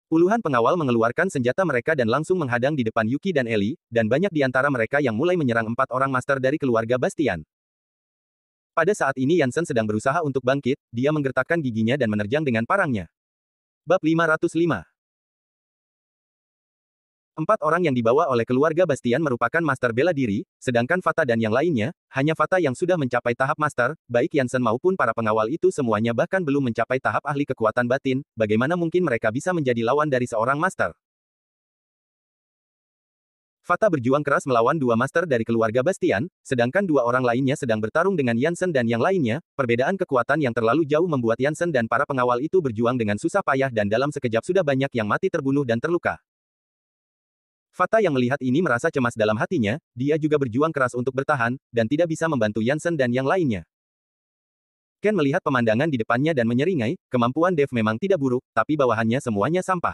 Puluhan pengawal mengeluarkan senjata mereka dan langsung menghadang di depan Yuki dan Ellie, dan banyak di antara mereka yang mulai menyerang empat orang master dari keluarga Bastian. Pada saat ini Yansen sedang berusaha untuk bangkit, dia menggertakkan giginya dan menerjang dengan parangnya. Bab 505. Empat orang yang dibawa oleh keluarga Bastian merupakan master bela diri, sedangkan Fata dan yang lainnya, hanya Fata yang sudah mencapai tahap master, baik Yansen maupun para pengawal itu semuanya bahkan belum mencapai tahap ahli kekuatan batin, bagaimana mungkin mereka bisa menjadi lawan dari seorang master? Fata berjuang keras melawan dua master dari keluarga Bastian, sedangkan dua orang lainnya sedang bertarung dengan Yansen dan yang lainnya, perbedaan kekuatan yang terlalu jauh membuat Yansen dan para pengawal itu berjuang dengan susah payah dan dalam sekejap sudah banyak yang mati terbunuh dan terluka. Fata yang melihat ini merasa cemas dalam hatinya, dia juga berjuang keras untuk bertahan, dan tidak bisa membantu Yansen dan yang lainnya. Ken melihat pemandangan di depannya dan menyeringai, kemampuan Dev memang tidak buruk, tapi bawahannya semuanya sampah.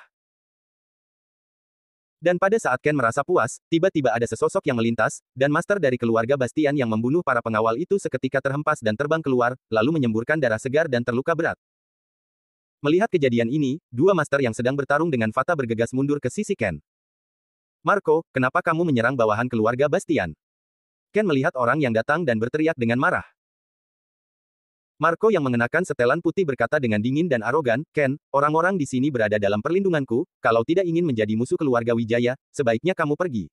Dan pada saat Ken merasa puas, tiba-tiba ada sesosok yang melintas, dan master dari keluarga Bastian yang membunuh para pengawal itu seketika terhempas dan terbang keluar, lalu menyemburkan darah segar dan terluka berat. Melihat kejadian ini, dua master yang sedang bertarung dengan Fata bergegas mundur ke sisi Ken. Marco, kenapa kamu menyerang bawahan keluarga Bastian? Ken melihat orang yang datang dan berteriak dengan marah. Marco yang mengenakan setelan putih berkata dengan dingin dan arogan, Ken, orang-orang di sini berada dalam perlindunganku, kalau tidak ingin menjadi musuh keluarga Wijaya, sebaiknya kamu pergi.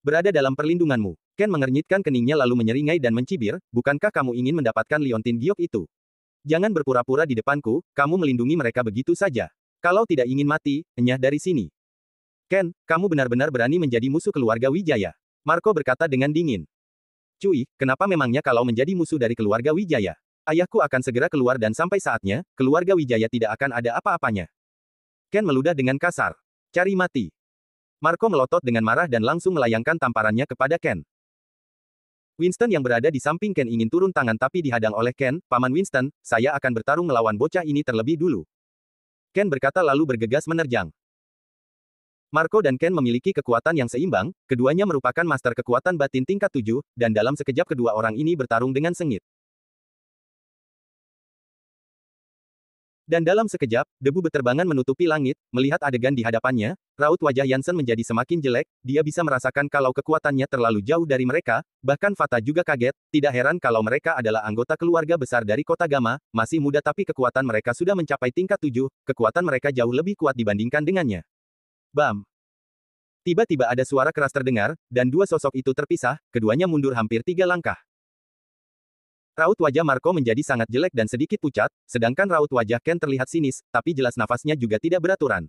Berada dalam perlindunganmu. Ken mengernyitkan keningnya lalu menyeringai dan mencibir, bukankah kamu ingin mendapatkan liontin giok itu? Jangan berpura-pura di depanku, kamu melindungi mereka begitu saja. Kalau tidak ingin mati, enyah dari sini. Ken, kamu benar-benar berani menjadi musuh keluarga Wijaya. Marco berkata dengan dingin. Cuy, kenapa memangnya kalau menjadi musuh dari keluarga Wijaya? Ayahku akan segera keluar dan sampai saatnya, keluarga Wijaya tidak akan ada apa-apanya. Ken meludah dengan kasar. Cari mati. Marco melotot dengan marah dan langsung melayangkan tamparannya kepada Ken. Winston yang berada di samping Ken ingin turun tangan tapi dihadang oleh Ken, Paman Winston, saya akan bertarung melawan bocah ini terlebih dulu. Ken berkata lalu bergegas menerjang. Marco dan Ken memiliki kekuatan yang seimbang, keduanya merupakan master kekuatan batin tingkat 7, dan dalam sekejap kedua orang ini bertarung dengan sengit. Dan dalam sekejap, debu beterbangan menutupi langit, melihat adegan di hadapannya, raut wajah Yansen menjadi semakin jelek, dia bisa merasakan kalau kekuatannya terlalu jauh dari mereka, bahkan Fata juga kaget, tidak heran kalau mereka adalah anggota keluarga besar dari kota Gama, masih muda tapi kekuatan mereka sudah mencapai tingkat 7, kekuatan mereka jauh lebih kuat dibandingkan dengannya. Bam! Tiba-tiba ada suara keras terdengar, dan dua sosok itu terpisah, keduanya mundur hampir 3 langkah. Raut wajah Marco menjadi sangat jelek dan sedikit pucat, sedangkan raut wajah Ken terlihat sinis, tapi jelas nafasnya juga tidak beraturan.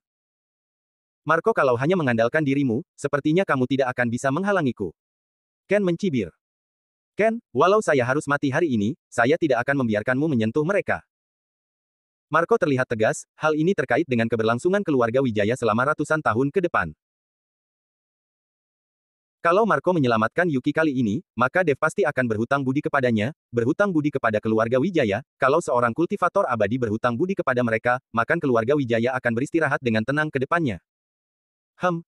Marco kalau hanya mengandalkan dirimu, sepertinya kamu tidak akan bisa menghalangiku. Ken mencibir. Ken, walau saya harus mati hari ini, saya tidak akan membiarkanmu menyentuh mereka. Marco terlihat tegas, hal ini terkait dengan keberlangsungan keluarga Wijaya selama ratusan tahun ke depan. Kalau Marco menyelamatkan Yuki kali ini, maka Dev pasti akan berhutang budi kepadanya, berhutang budi kepada keluarga Wijaya, kalau seorang kultivator abadi berhutang budi kepada mereka, maka keluarga Wijaya akan beristirahat dengan tenang ke depannya.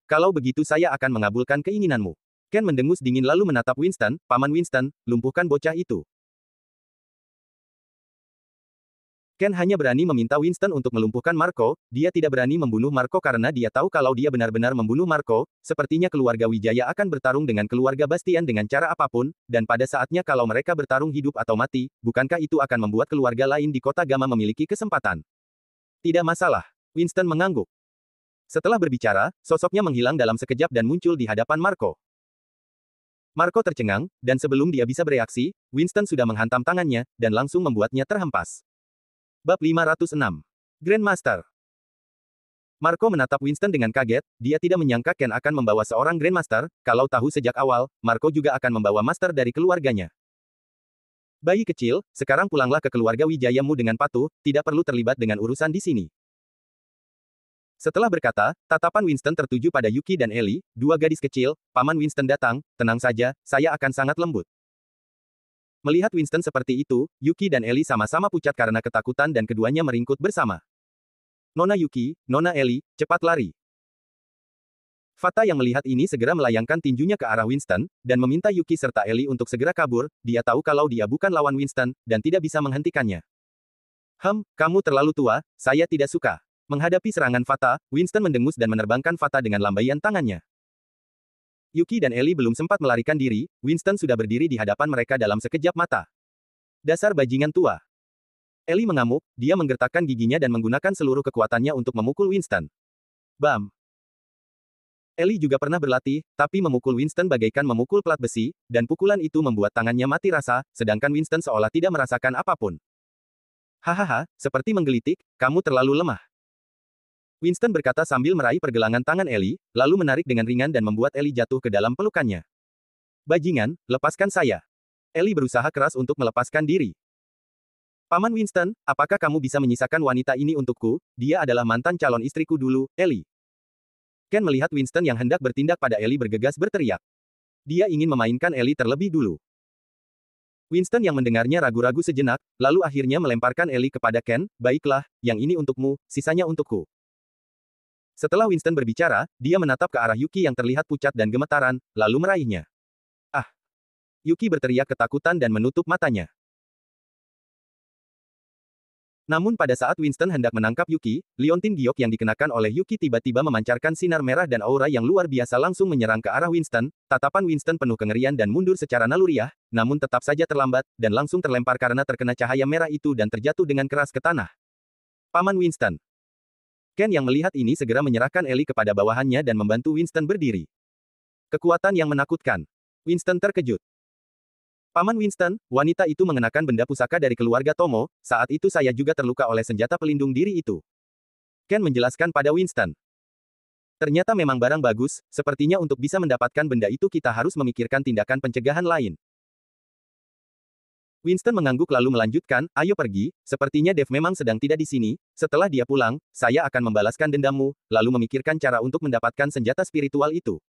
Kalau begitu saya akan mengabulkan keinginanmu. Ken mendengus dingin lalu menatap Winston, Paman Winston, lumpuhkan bocah itu. Ken hanya berani meminta Winston untuk melumpuhkan Marco, dia tidak berani membunuh Marco karena dia tahu kalau dia benar-benar membunuh Marco, sepertinya keluarga Wijaya akan bertarung dengan keluarga Bastian dengan cara apapun, dan pada saatnya kalau mereka bertarung hidup atau mati, bukankah itu akan membuat keluarga lain di kota Gama memiliki kesempatan? Tidak masalah. Winston mengangguk. Setelah berbicara, sosoknya menghilang dalam sekejap dan muncul di hadapan Marco. Marco tercengang, dan sebelum dia bisa bereaksi, Winston sudah menghantam tangannya, dan langsung membuatnya terhempas. Bab 506. Grandmaster. Marco menatap Winston dengan kaget, dia tidak menyangka Ken akan membawa seorang Grandmaster, kalau tahu sejak awal, Marco juga akan membawa master dari keluarganya. Bayi kecil, sekarang pulanglah ke keluarga Wijayamu dengan patuh, tidak perlu terlibat dengan urusan di sini. Setelah berkata, tatapan Winston tertuju pada Yuki dan Ellie, dua gadis kecil, Paman Winston datang, tenang saja, saya akan sangat lembut. Melihat Winston seperti itu, Yuki dan Ellie sama-sama pucat karena ketakutan dan keduanya meringkut bersama. Nona Yuki, Nona Ellie, cepat lari. Fata yang melihat ini segera melayangkan tinjunya ke arah Winston, dan meminta Yuki serta Ellie untuk segera kabur, dia tahu kalau dia bukan lawan Winston, dan tidak bisa menghentikannya. Kamu terlalu tua, saya tidak suka. Menghadapi serangan Fata, Winston mendengus dan menerbangkan Fata dengan lambaian tangannya. Yuki dan Ellie belum sempat melarikan diri, Winston sudah berdiri di hadapan mereka dalam sekejap mata. Dasar bajingan tua. Ellie mengamuk, dia menggertakkan giginya dan menggunakan seluruh kekuatannya untuk memukul Winston. Bam! Ellie juga pernah berlatih, tapi memukul Winston bagaikan memukul plat besi, dan pukulan itu membuat tangannya mati rasa, sedangkan Winston seolah tidak merasakan apapun. Hahaha, seperti menggelitik, kamu terlalu lemah. Winston berkata sambil meraih pergelangan tangan Ellie, lalu menarik dengan ringan dan membuat Ellie jatuh ke dalam pelukannya. Bajingan, lepaskan saya. Ellie berusaha keras untuk melepaskan diri. Paman Winston, apakah kamu bisa menyisakan wanita ini untukku? Dia adalah mantan calon istriku dulu, Ellie. Ken melihat Winston yang hendak bertindak pada Ellie bergegas berteriak. Dia ingin memainkan Ellie terlebih dulu. Winston yang mendengarnya ragu-ragu sejenak, lalu akhirnya melemparkan Ellie kepada Ken, baiklah, yang ini untukmu, sisanya untukku. Setelah Winston berbicara, dia menatap ke arah Yuki yang terlihat pucat dan gemetaran, lalu meraihnya. Ah! Yuki berteriak ketakutan dan menutup matanya. Namun pada saat Winston hendak menangkap Yuki, liontin giok yang dikenakan oleh Yuki tiba-tiba memancarkan sinar merah dan aura yang luar biasa langsung menyerang ke arah Winston. Tatapan Winston penuh kengerian dan mundur secara naluriah, namun tetap saja terlambat, dan langsung terlempar karena terkena cahaya merah itu dan terjatuh dengan keras ke tanah. Paman Winston. Ken yang melihat ini segera menyerahkan Ellie kepada bawahannya dan membantu Winston berdiri. Kekuatan yang menakutkan. Winston terkejut. Paman Winston, wanita itu mengenakan benda pusaka dari keluarga Tomo, saat itu saya juga terluka oleh senjata pelindung diri itu. Ken menjelaskan pada Winston. Ternyata memang barang bagus, sepertinya untuk bisa mendapatkan benda itu kita harus memikirkan tindakan pencegahan lain. Winston mengangguk lalu melanjutkan, ayo pergi, sepertinya Dev memang sedang tidak di sini, setelah dia pulang, saya akan membalaskan dendammu, lalu memikirkan cara untuk mendapatkan senjata spiritual itu.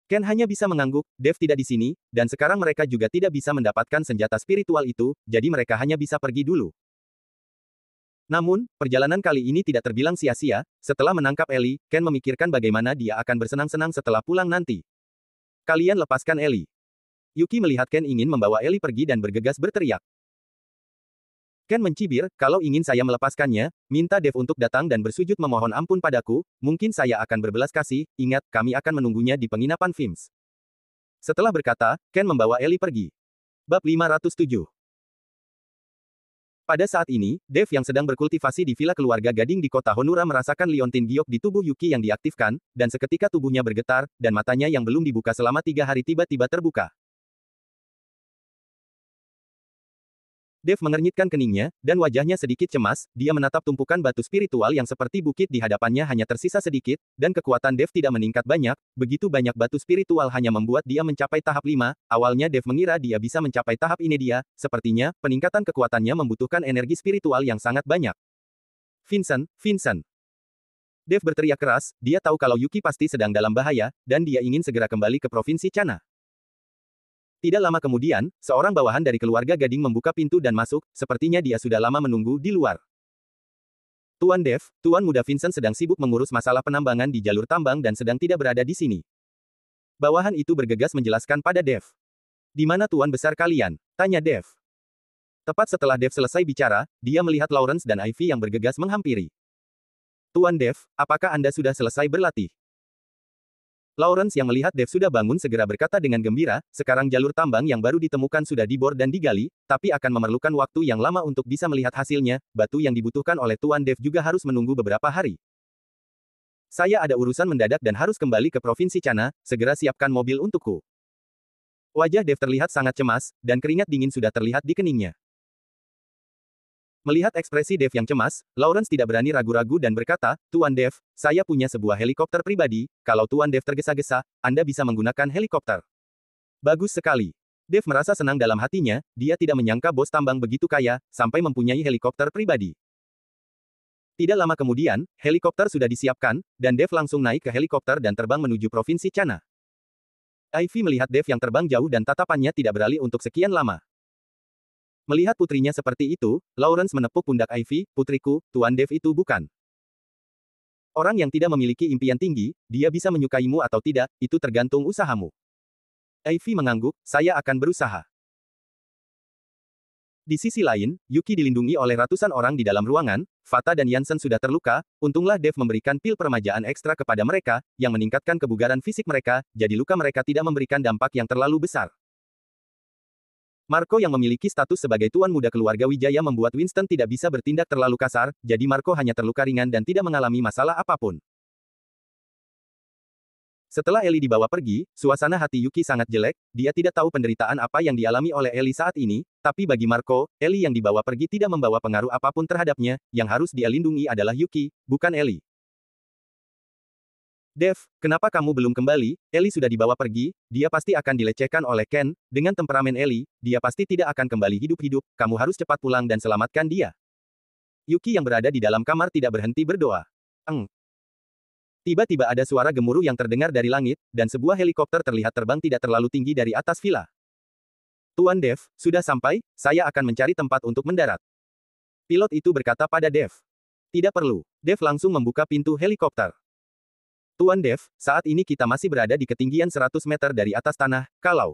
Ken hanya bisa mengangguk, Dev tidak di sini, dan sekarang mereka juga tidak bisa mendapatkan senjata spiritual itu, jadi mereka hanya bisa pergi dulu. Namun, perjalanan kali ini tidak terbilang sia-sia, setelah menangkap Ellie, Ken memikirkan bagaimana dia akan bersenang-senang setelah pulang nanti. Kalian lepaskan Ellie. Yuki melihat Ken ingin membawa Ellie pergi dan bergegas berteriak. Ken mencibir, kalau ingin saya melepaskannya, minta Dev untuk datang dan bersujud memohon ampun padaku, mungkin saya akan berbelas kasih, ingat, kami akan menunggunya di penginapan Vims. Setelah berkata, Ken membawa Ellie pergi. Bab 507. Pada saat ini, Dev yang sedang berkultivasi di villa keluarga Gading di kota Honura merasakan liontin giok di tubuh Yuki yang diaktifkan, dan seketika tubuhnya bergetar, dan matanya yang belum dibuka selama 3 hari tiba-tiba terbuka. Dev mengernyitkan keningnya, dan wajahnya sedikit cemas, dia menatap tumpukan batu spiritual yang seperti bukit di hadapannya hanya tersisa sedikit, dan kekuatan Dev tidak meningkat banyak, begitu banyak batu spiritual hanya membuat dia mencapai tahap 5, awalnya Dev mengira dia bisa mencapai tahap ini sepertinya, peningkatan kekuatannya membutuhkan energi spiritual yang sangat banyak. Vincent, Vincent. Dev berteriak keras, dia tahu kalau Yuki pasti sedang dalam bahaya, dan dia ingin segera kembali ke Provinsi Chana. Tidak lama kemudian, seorang bawahan dari keluarga Gading membuka pintu dan masuk, sepertinya dia sudah lama menunggu di luar. Tuan Dev, Tuan Muda Vincent sedang sibuk mengurus masalah penambangan di jalur tambang dan sedang tidak berada di sini. Bawahan itu bergegas menjelaskan pada Dev. Di mana Tuan besar kalian? Tanya Dev. Tepat setelah Dev selesai bicara, dia melihat Lawrence dan Ivy yang bergegas menghampiri. Tuan Dev, apakah Anda sudah selesai berlatih? Lawrence yang melihat Dev sudah bangun segera berkata dengan gembira, sekarang jalur tambang yang baru ditemukan sudah dibor dan digali, tapi akan memerlukan waktu yang lama untuk bisa melihat hasilnya, batu yang dibutuhkan oleh Tuan Dev juga harus menunggu beberapa hari. Saya ada urusan mendadak dan harus kembali ke Provinsi Chana, segera siapkan mobil untukku. Wajah Dev terlihat sangat cemas, dan keringat dingin sudah terlihat di keningnya. Melihat ekspresi Dev yang cemas, Lawrence tidak berani ragu-ragu dan berkata, Tuan Dev, saya punya sebuah helikopter pribadi, kalau Tuan Dev tergesa-gesa, Anda bisa menggunakan helikopter. Bagus sekali. Dev merasa senang dalam hatinya, dia tidak menyangka bos tambang begitu kaya, sampai mempunyai helikopter pribadi. Tidak lama kemudian, helikopter sudah disiapkan, dan Dev langsung naik ke helikopter dan terbang menuju Provinsi Chana. Ivy melihat Dev yang terbang jauh dan tatapannya tidak beralih untuk sekian lama. Melihat putrinya seperti itu, Lawrence menepuk pundak Ivy, putriku, Tuan Dev itu bukan orang yang tidak memiliki impian tinggi, dia bisa menyukaimu atau tidak, itu tergantung usahamu. Ivy mengangguk, saya akan berusaha. Di sisi lain, Yuki dilindungi oleh ratusan orang di dalam ruangan, Fata dan Yansen sudah terluka, untunglah Dev memberikan pil peremajaan ekstra kepada mereka, yang meningkatkan kebugaran fisik mereka, jadi luka mereka tidak memberikan dampak yang terlalu besar. Marco yang memiliki status sebagai tuan muda keluarga Wijaya membuat Winston tidak bisa bertindak terlalu kasar, jadi Marco hanya terluka ringan dan tidak mengalami masalah apapun. Setelah Ellie dibawa pergi, suasana hati Yuki sangat jelek, dia tidak tahu penderitaan apa yang dialami oleh Ellie saat ini, tapi bagi Marco, Ellie yang dibawa pergi tidak membawa pengaruh apapun terhadapnya, yang harus dia lindungi adalah Yuki, bukan Ellie. Dev, kenapa kamu belum kembali? Ellie sudah dibawa pergi, dia pasti akan dilecehkan oleh Ken, dengan temperamen Ellie, dia pasti tidak akan kembali hidup-hidup, kamu harus cepat pulang dan selamatkan dia. Yuki yang berada di dalam kamar tidak berhenti berdoa. Tiba-tiba ada suara gemuruh yang terdengar dari langit, dan sebuah helikopter terlihat terbang tidak terlalu tinggi dari atas villa. Tuan Dev, sudah sampai, saya akan mencari tempat untuk mendarat. Pilot itu berkata pada Dev. Tidak perlu. Dev langsung membuka pintu helikopter. Tuan Dev, saat ini kita masih berada di ketinggian 100 meter dari atas tanah, kalau...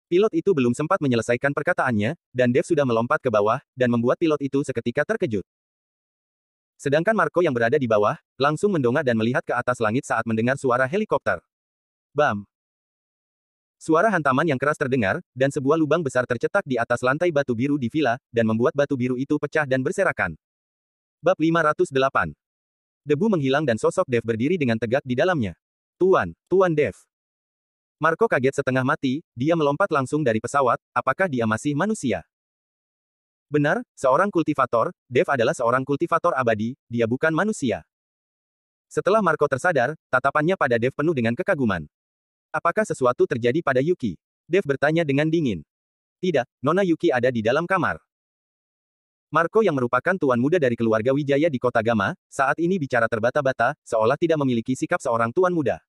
Pilot itu belum sempat menyelesaikan perkataannya, dan Dev sudah melompat ke bawah, dan membuat pilot itu seketika terkejut. Sedangkan Marco yang berada di bawah, langsung mendongak dan melihat ke atas langit saat mendengar suara helikopter. Bam! Suara hantaman yang keras terdengar, dan sebuah lubang besar tercetak di atas lantai batu biru di villa, dan membuat batu biru itu pecah dan berserakan. Bab 508. Debu menghilang dan sosok Dev berdiri dengan tegak di dalamnya. Tuan Dev. Marco kaget setengah mati, dia melompat langsung dari pesawat, apakah dia masih manusia? Benar, seorang kultivator, Dev adalah seorang kultivator abadi, dia bukan manusia. Setelah Marco tersadar, tatapannya pada Dev penuh dengan kekaguman. Apakah sesuatu terjadi pada Yuki? Dev bertanya dengan dingin. Tidak, Nona Yuki ada di dalam kamar. Marco yang merupakan tuan muda dari keluarga Wijaya di kota Gama, saat ini bicara terbata-bata, seolah tidak memiliki sikap seorang tuan muda.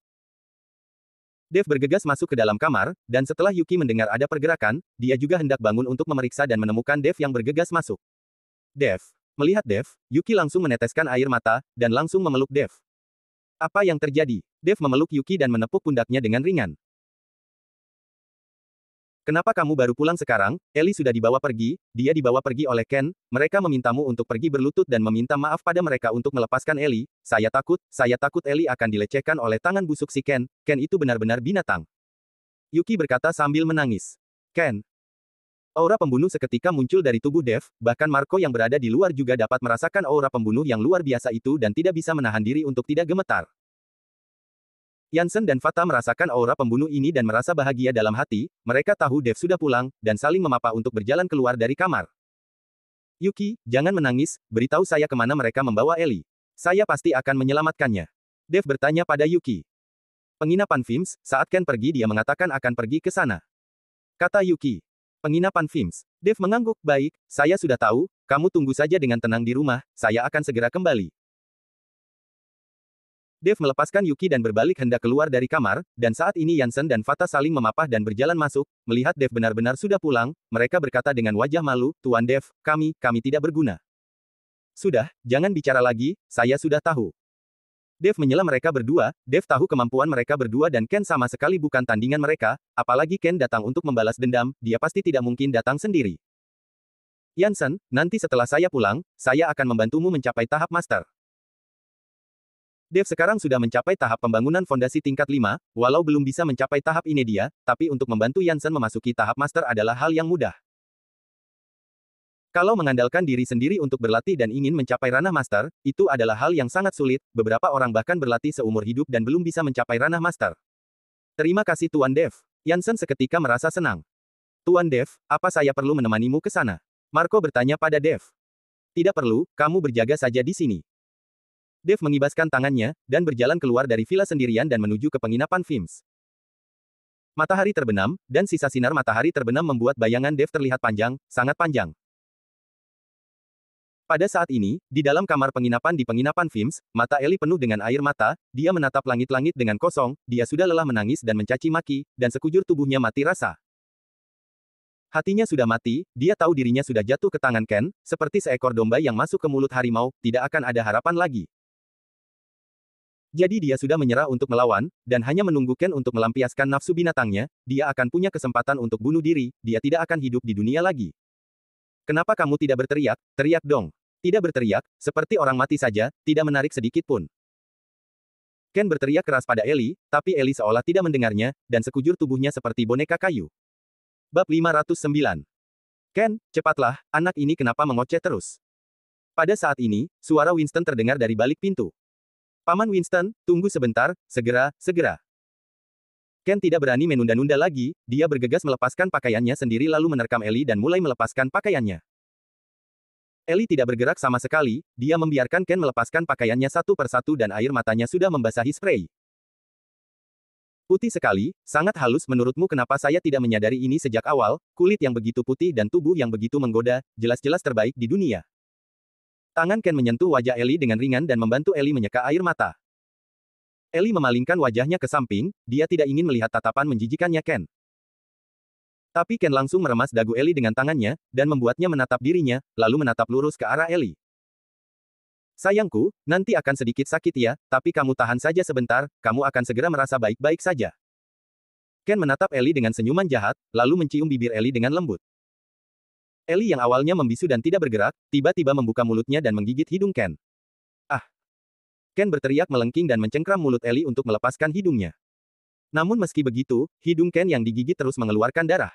Dev bergegas masuk ke dalam kamar, dan setelah Yuki mendengar ada pergerakan, dia juga hendak bangun untuk memeriksa dan menemukan Dev yang bergegas masuk. Dev. Melihat Dev, Yuki langsung meneteskan air mata, dan langsung memeluk Dev. Apa yang terjadi? Dev memeluk Yuki dan menepuk pundaknya dengan ringan. Kenapa kamu baru pulang sekarang? Eli sudah dibawa pergi, dia dibawa pergi oleh Ken, mereka memintamu untuk pergi berlutut dan meminta maaf pada mereka untuk melepaskan Eli, saya takut Eli akan dilecehkan oleh tangan busuk si Ken itu benar-benar binatang. Yuki berkata sambil menangis. Ken. Aura pembunuh seketika muncul dari tubuh Dev, bahkan Marco yang berada di luar juga dapat merasakan aura pembunuh yang luar biasa itu dan tidak bisa menahan diri untuk tidak gemetar. Yansen dan Fata merasakan aura pembunuh ini dan merasa bahagia dalam hati, mereka tahu Dev sudah pulang, dan saling memapa untuk berjalan keluar dari kamar. Yuki, jangan menangis, beritahu saya kemana mereka membawa Eli. Saya pasti akan menyelamatkannya. Dev bertanya pada Yuki. Penginapan Vims, saat Ken pergi dia mengatakan akan pergi ke sana. Kata Yuki. Penginapan Vims. Dev mengangguk, baik, saya sudah tahu, kamu tunggu saja dengan tenang di rumah, saya akan segera kembali. Dev melepaskan Yuki dan berbalik hendak keluar dari kamar, dan saat ini Yansen dan Fata saling memapah dan berjalan masuk, melihat Dev benar-benar sudah pulang, mereka berkata dengan wajah malu, Tuan Dev, kami tidak berguna. Sudah, jangan bicara lagi, saya sudah tahu. Dev menyela mereka berdua, Dev tahu kemampuan mereka berdua dan Ken sama sekali bukan tandingan mereka, apalagi Ken datang untuk membalas dendam, dia pasti tidak mungkin datang sendiri. Yansen, nanti setelah saya pulang, saya akan membantumu mencapai tahap master. Dev sekarang sudah mencapai tahap pembangunan fondasi tingkat 5, walau belum bisa mencapai tahap ini dia, tapi untuk membantu Yansen memasuki tahap master adalah hal yang mudah. Kalau mengandalkan diri sendiri untuk berlatih dan ingin mencapai ranah master, itu adalah hal yang sangat sulit, beberapa orang bahkan berlatih seumur hidup dan belum bisa mencapai ranah master. Terima kasih Tuan Dev. Yansen seketika merasa senang. Tuan Dev, apa saya perlu menemanimu ke sana? Marco bertanya pada Dev. Tidak perlu, kamu berjaga saja di sini. Dev mengibaskan tangannya, dan berjalan keluar dari villa sendirian dan menuju ke penginapan Vims. Matahari terbenam, dan sisa sinar matahari terbenam membuat bayangan Dev terlihat panjang, sangat panjang. Pada saat ini, di dalam kamar penginapan di penginapan Vims, mata Eli penuh dengan air mata, dia menatap langit-langit dengan kosong, dia sudah lelah menangis dan mencaci maki, dan sekujur tubuhnya mati rasa. Hatinya sudah mati, dia tahu dirinya sudah jatuh ke tangan Ken, seperti seekor domba yang masuk ke mulut harimau, tidak akan ada harapan lagi. Jadi dia sudah menyerah untuk melawan, dan hanya menunggu Ken untuk melampiaskan nafsu binatangnya, dia akan punya kesempatan untuk bunuh diri, dia tidak akan hidup di dunia lagi. Kenapa kamu tidak berteriak? Teriak dong. Tidak berteriak, seperti orang mati saja, tidak menarik sedikit pun. Ken berteriak keras pada Eli, tapi Eli seolah tidak mendengarnya, dan sekujur tubuhnya seperti boneka kayu. Bab 509. Ken, cepatlah, anak ini kenapa mengoceh terus? Pada saat ini, suara Winston terdengar dari balik pintu. Paman Winston, tunggu sebentar, segera. Ken tidak berani menunda-nunda lagi, dia bergegas melepaskan pakaiannya sendiri lalu menerkam Eli dan mulai melepaskan pakaiannya. Eli tidak bergerak sama sekali, dia membiarkan Ken melepaskan pakaiannya satu persatu dan air matanya sudah membasahi spray. Putih sekali, sangat halus menurutmu kenapa saya tidak menyadari ini sejak awal, kulit yang begitu putih dan tubuh yang begitu menggoda, jelas-jelas terbaik di dunia. Tangan Ken menyentuh wajah Eli dengan ringan dan membantu Eli menyeka air mata. Eli memalingkan wajahnya ke samping, dia tidak ingin melihat tatapan menjijikannya Ken. Tapi Ken langsung meremas dagu Eli dengan tangannya, dan membuatnya menatap dirinya, lalu menatap lurus ke arah Eli. Sayangku, nanti akan sedikit sakit ya, tapi kamu tahan saja sebentar, kamu akan segera merasa baik-baik saja. Ken menatap Ellie dengan senyuman jahat, lalu mencium bibir Ellie dengan lembut. Ellie yang awalnya membisu dan tidak bergerak, tiba-tiba membuka mulutnya dan menggigit hidung Ken. Ah! Ken berteriak melengking dan mencengkram mulut Ellie untuk melepaskan hidungnya. Namun meski begitu, hidung Ken yang digigit terus mengeluarkan darah.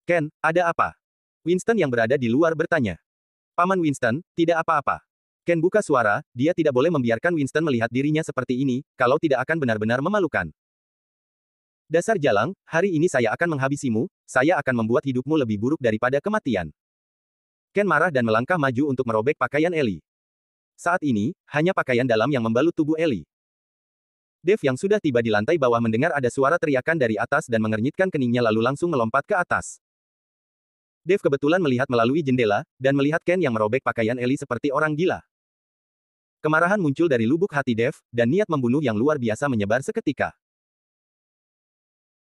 Ken, ada apa? Winston yang berada di luar bertanya. Paman Winston, tidak apa-apa. Ken buka suara, dia tidak boleh membiarkan Winston melihat dirinya seperti ini, kalau tidak akan benar-benar memalukan. Dasar jalang, hari ini saya akan menghabisimu, saya akan membuat hidupmu lebih buruk daripada kematian. Ken marah dan melangkah maju untuk merobek pakaian Ellie. Saat ini, hanya pakaian dalam yang membalut tubuh Ellie. Dave yang sudah tiba di lantai bawah mendengar ada suara teriakan dari atas dan mengernyitkan keningnya lalu langsung melompat ke atas. Dave kebetulan melihat melalui jendela, dan melihat Ken yang merobek pakaian Ellie seperti orang gila. Kemarahan muncul dari lubuk hati Dave, dan niat membunuh yang luar biasa menyebar seketika.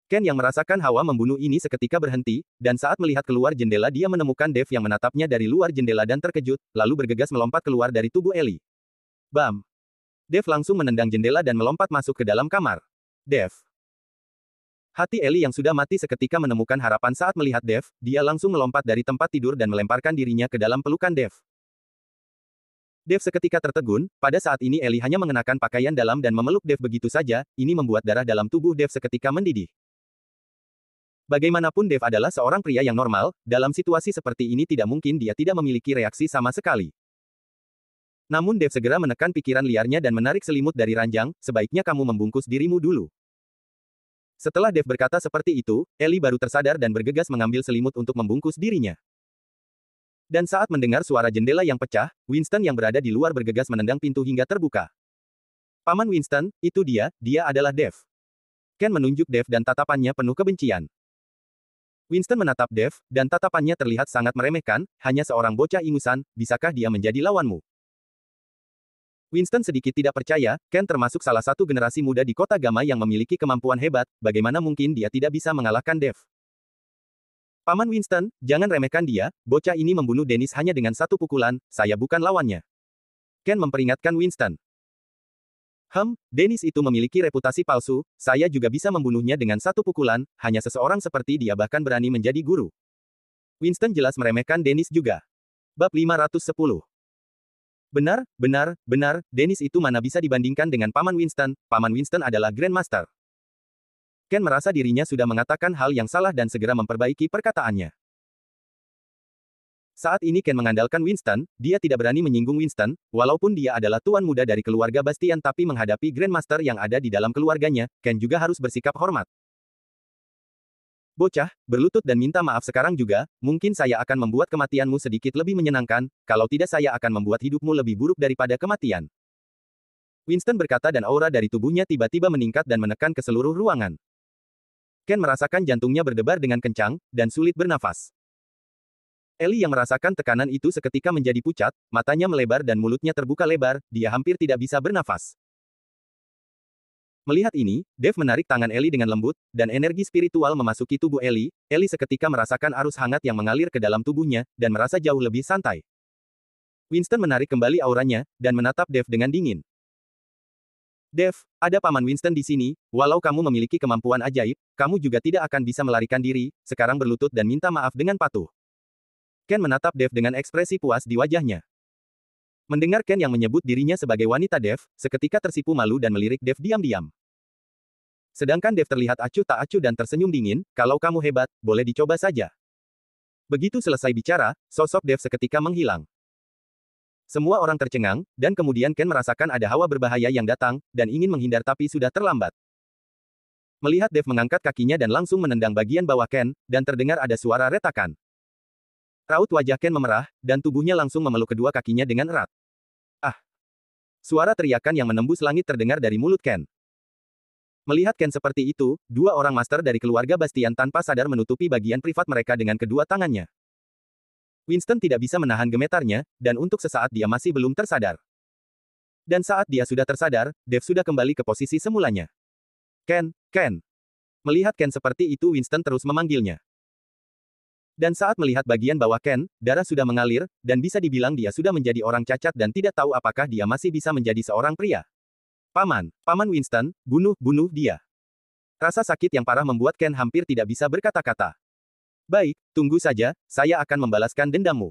Ken yang merasakan hawa membunuh ini seketika berhenti, dan saat melihat keluar jendela dia menemukan Dave yang menatapnya dari luar jendela dan terkejut, lalu bergegas melompat keluar dari tubuh Ellie. Bam! Dave langsung menendang jendela dan melompat masuk ke dalam kamar. Dave. Hati Ellie yang sudah mati seketika menemukan harapan saat melihat Dave, dia langsung melompat dari tempat tidur dan melemparkan dirinya ke dalam pelukan Dave. Dave seketika tertegun, pada saat ini Ellie hanya mengenakan pakaian dalam dan memeluk Dave begitu saja, ini membuat darah dalam tubuh Dave seketika mendidih. Bagaimanapun Dave adalah seorang pria yang normal, dalam situasi seperti ini tidak mungkin dia tidak memiliki reaksi sama sekali. Namun Dave segera menekan pikiran liarnya dan menarik selimut dari ranjang, sebaiknya kamu membungkus dirimu dulu. Setelah Dave berkata seperti itu, Ellie baru tersadar dan bergegas mengambil selimut untuk membungkus dirinya. Dan saat mendengar suara jendela yang pecah, Winston yang berada di luar bergegas menendang pintu hingga terbuka. Paman Winston, itu dia adalah Dave. Ken menunjuk Dave dan tatapannya penuh kebencian. Winston menatap Dave, dan tatapannya terlihat sangat meremehkan, hanya seorang bocah ingusan, bisakah dia menjadi lawanmu? Winston sedikit tidak percaya, Ken termasuk salah satu generasi muda di kota Gamma yang memiliki kemampuan hebat, bagaimana mungkin dia tidak bisa mengalahkan Dave? Paman Winston, jangan remehkan dia, bocah ini membunuh Dennis hanya dengan satu pukulan, saya bukan lawannya. Ken memperingatkan Winston. Dennis itu memiliki reputasi palsu, saya juga bisa membunuhnya dengan satu pukulan, hanya seseorang seperti dia bahkan berani menjadi guru. Winston jelas meremehkan Dennis juga. Bab 510. Benar, Dennis itu mana bisa dibandingkan dengan Paman Winston, Paman Winston adalah Grandmaster. Ken merasa dirinya sudah mengatakan hal yang salah dan segera memperbaiki perkataannya. Saat ini Ken mengandalkan Winston, dia tidak berani menyinggung Winston, walaupun dia adalah tuan muda dari keluarga Bastian tapi menghadapi Grandmaster yang ada di dalam keluarganya, Ken juga harus bersikap hormat. Bocah, berlutut dan minta maaf sekarang juga, mungkin saya akan membuat kematianmu sedikit lebih menyenangkan, kalau tidak saya akan membuat hidupmu lebih buruk daripada kematian. Winston berkata dan aura dari tubuhnya tiba-tiba meningkat dan menekan ke seluruh ruangan. Ken merasakan jantungnya berdebar dengan kencang, dan sulit bernafas. Ellie yang merasakan tekanan itu seketika menjadi pucat, matanya melebar dan mulutnya terbuka lebar, dia hampir tidak bisa bernafas. Melihat ini, Dave menarik tangan Ellie dengan lembut, dan energi spiritual memasuki tubuh Ellie. Ellie seketika merasakan arus hangat yang mengalir ke dalam tubuhnya, dan merasa jauh lebih santai. Winston menarik kembali auranya, dan menatap Dave dengan dingin. Dave, ada Paman Winston di sini, walau kamu memiliki kemampuan ajaib, kamu juga tidak akan bisa melarikan diri, sekarang berlutut dan minta maaf dengan patuh. Ken menatap Dave dengan ekspresi puas di wajahnya. Mendengar Ken yang menyebut dirinya sebagai wanita Dave, seketika tersipu malu dan melirik Dave diam-diam. Sedangkan Dave terlihat acuh tak acuh dan tersenyum dingin, kalau kamu hebat, boleh dicoba saja. Begitu selesai bicara, sosok Dave seketika menghilang. Semua orang tercengang, dan kemudian Ken merasakan ada hawa berbahaya yang datang, dan ingin menghindar tapi sudah terlambat. Melihat Dave mengangkat kakinya dan langsung menendang bagian bawah Ken, dan terdengar ada suara retakan. Raut wajah Ken memerah, dan tubuhnya langsung memeluk kedua kakinya dengan erat. Ah! Suara teriakan yang menembus langit terdengar dari mulut Ken. Melihat Ken seperti itu, dua orang master dari keluarga Bastian tanpa sadar menutupi bagian privat mereka dengan kedua tangannya. Winston tidak bisa menahan gemetarnya, dan untuk sesaat dia masih belum tersadar. Dan saat dia sudah tersadar, Dave sudah kembali ke posisi semulanya. Ken. Melihat Ken seperti itu Winston terus memanggilnya. Dan saat melihat bagian bawah Ken, darah sudah mengalir, dan bisa dibilang dia sudah menjadi orang cacat dan tidak tahu apakah dia masih bisa menjadi seorang pria. Paman Winston, bunuh dia. Rasa sakit yang parah membuat Ken hampir tidak bisa berkata-kata. Baik, tunggu saja, saya akan membalaskan dendammu.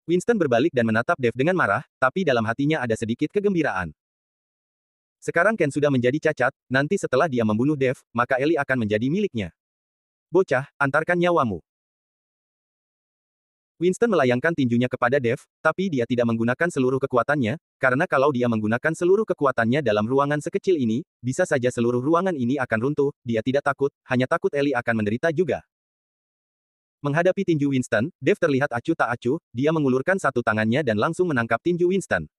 Winston berbalik dan menatap Dave dengan marah, tapi dalam hatinya ada sedikit kegembiraan. Sekarang Ken sudah menjadi cacat, nanti setelah dia membunuh Dave, maka Ellie akan menjadi miliknya. Bocah, antarkan nyawamu. Winston melayangkan tinjunya kepada Dave, tapi dia tidak menggunakan seluruh kekuatannya, karena kalau dia menggunakan seluruh kekuatannya dalam ruangan sekecil ini, bisa saja seluruh ruangan ini akan runtuh, dia tidak takut, hanya takut Ellie akan menderita juga. Menghadapi tinju Winston, Dave terlihat acuh tak acuh, dia mengulurkan satu tangannya dan langsung menangkap tinju Winston.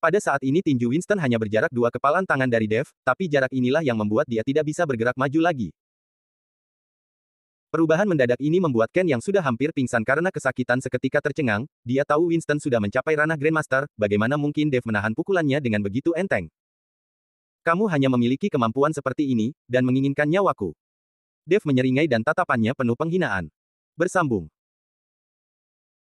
Pada saat ini tinju Winston hanya berjarak 2 kepalan tangan dari Dave, tapi jarak inilah yang membuat dia tidak bisa bergerak maju lagi. Perubahan mendadak ini membuat Ken yang sudah hampir pingsan karena kesakitan seketika tercengang, dia tahu Winston sudah mencapai ranah Grandmaster, bagaimana mungkin Dave menahan pukulannya dengan begitu enteng. Kamu hanya memiliki kemampuan seperti ini, dan menginginkan nyawaku. Dave menyeringai dan tatapannya penuh penghinaan. Bersambung.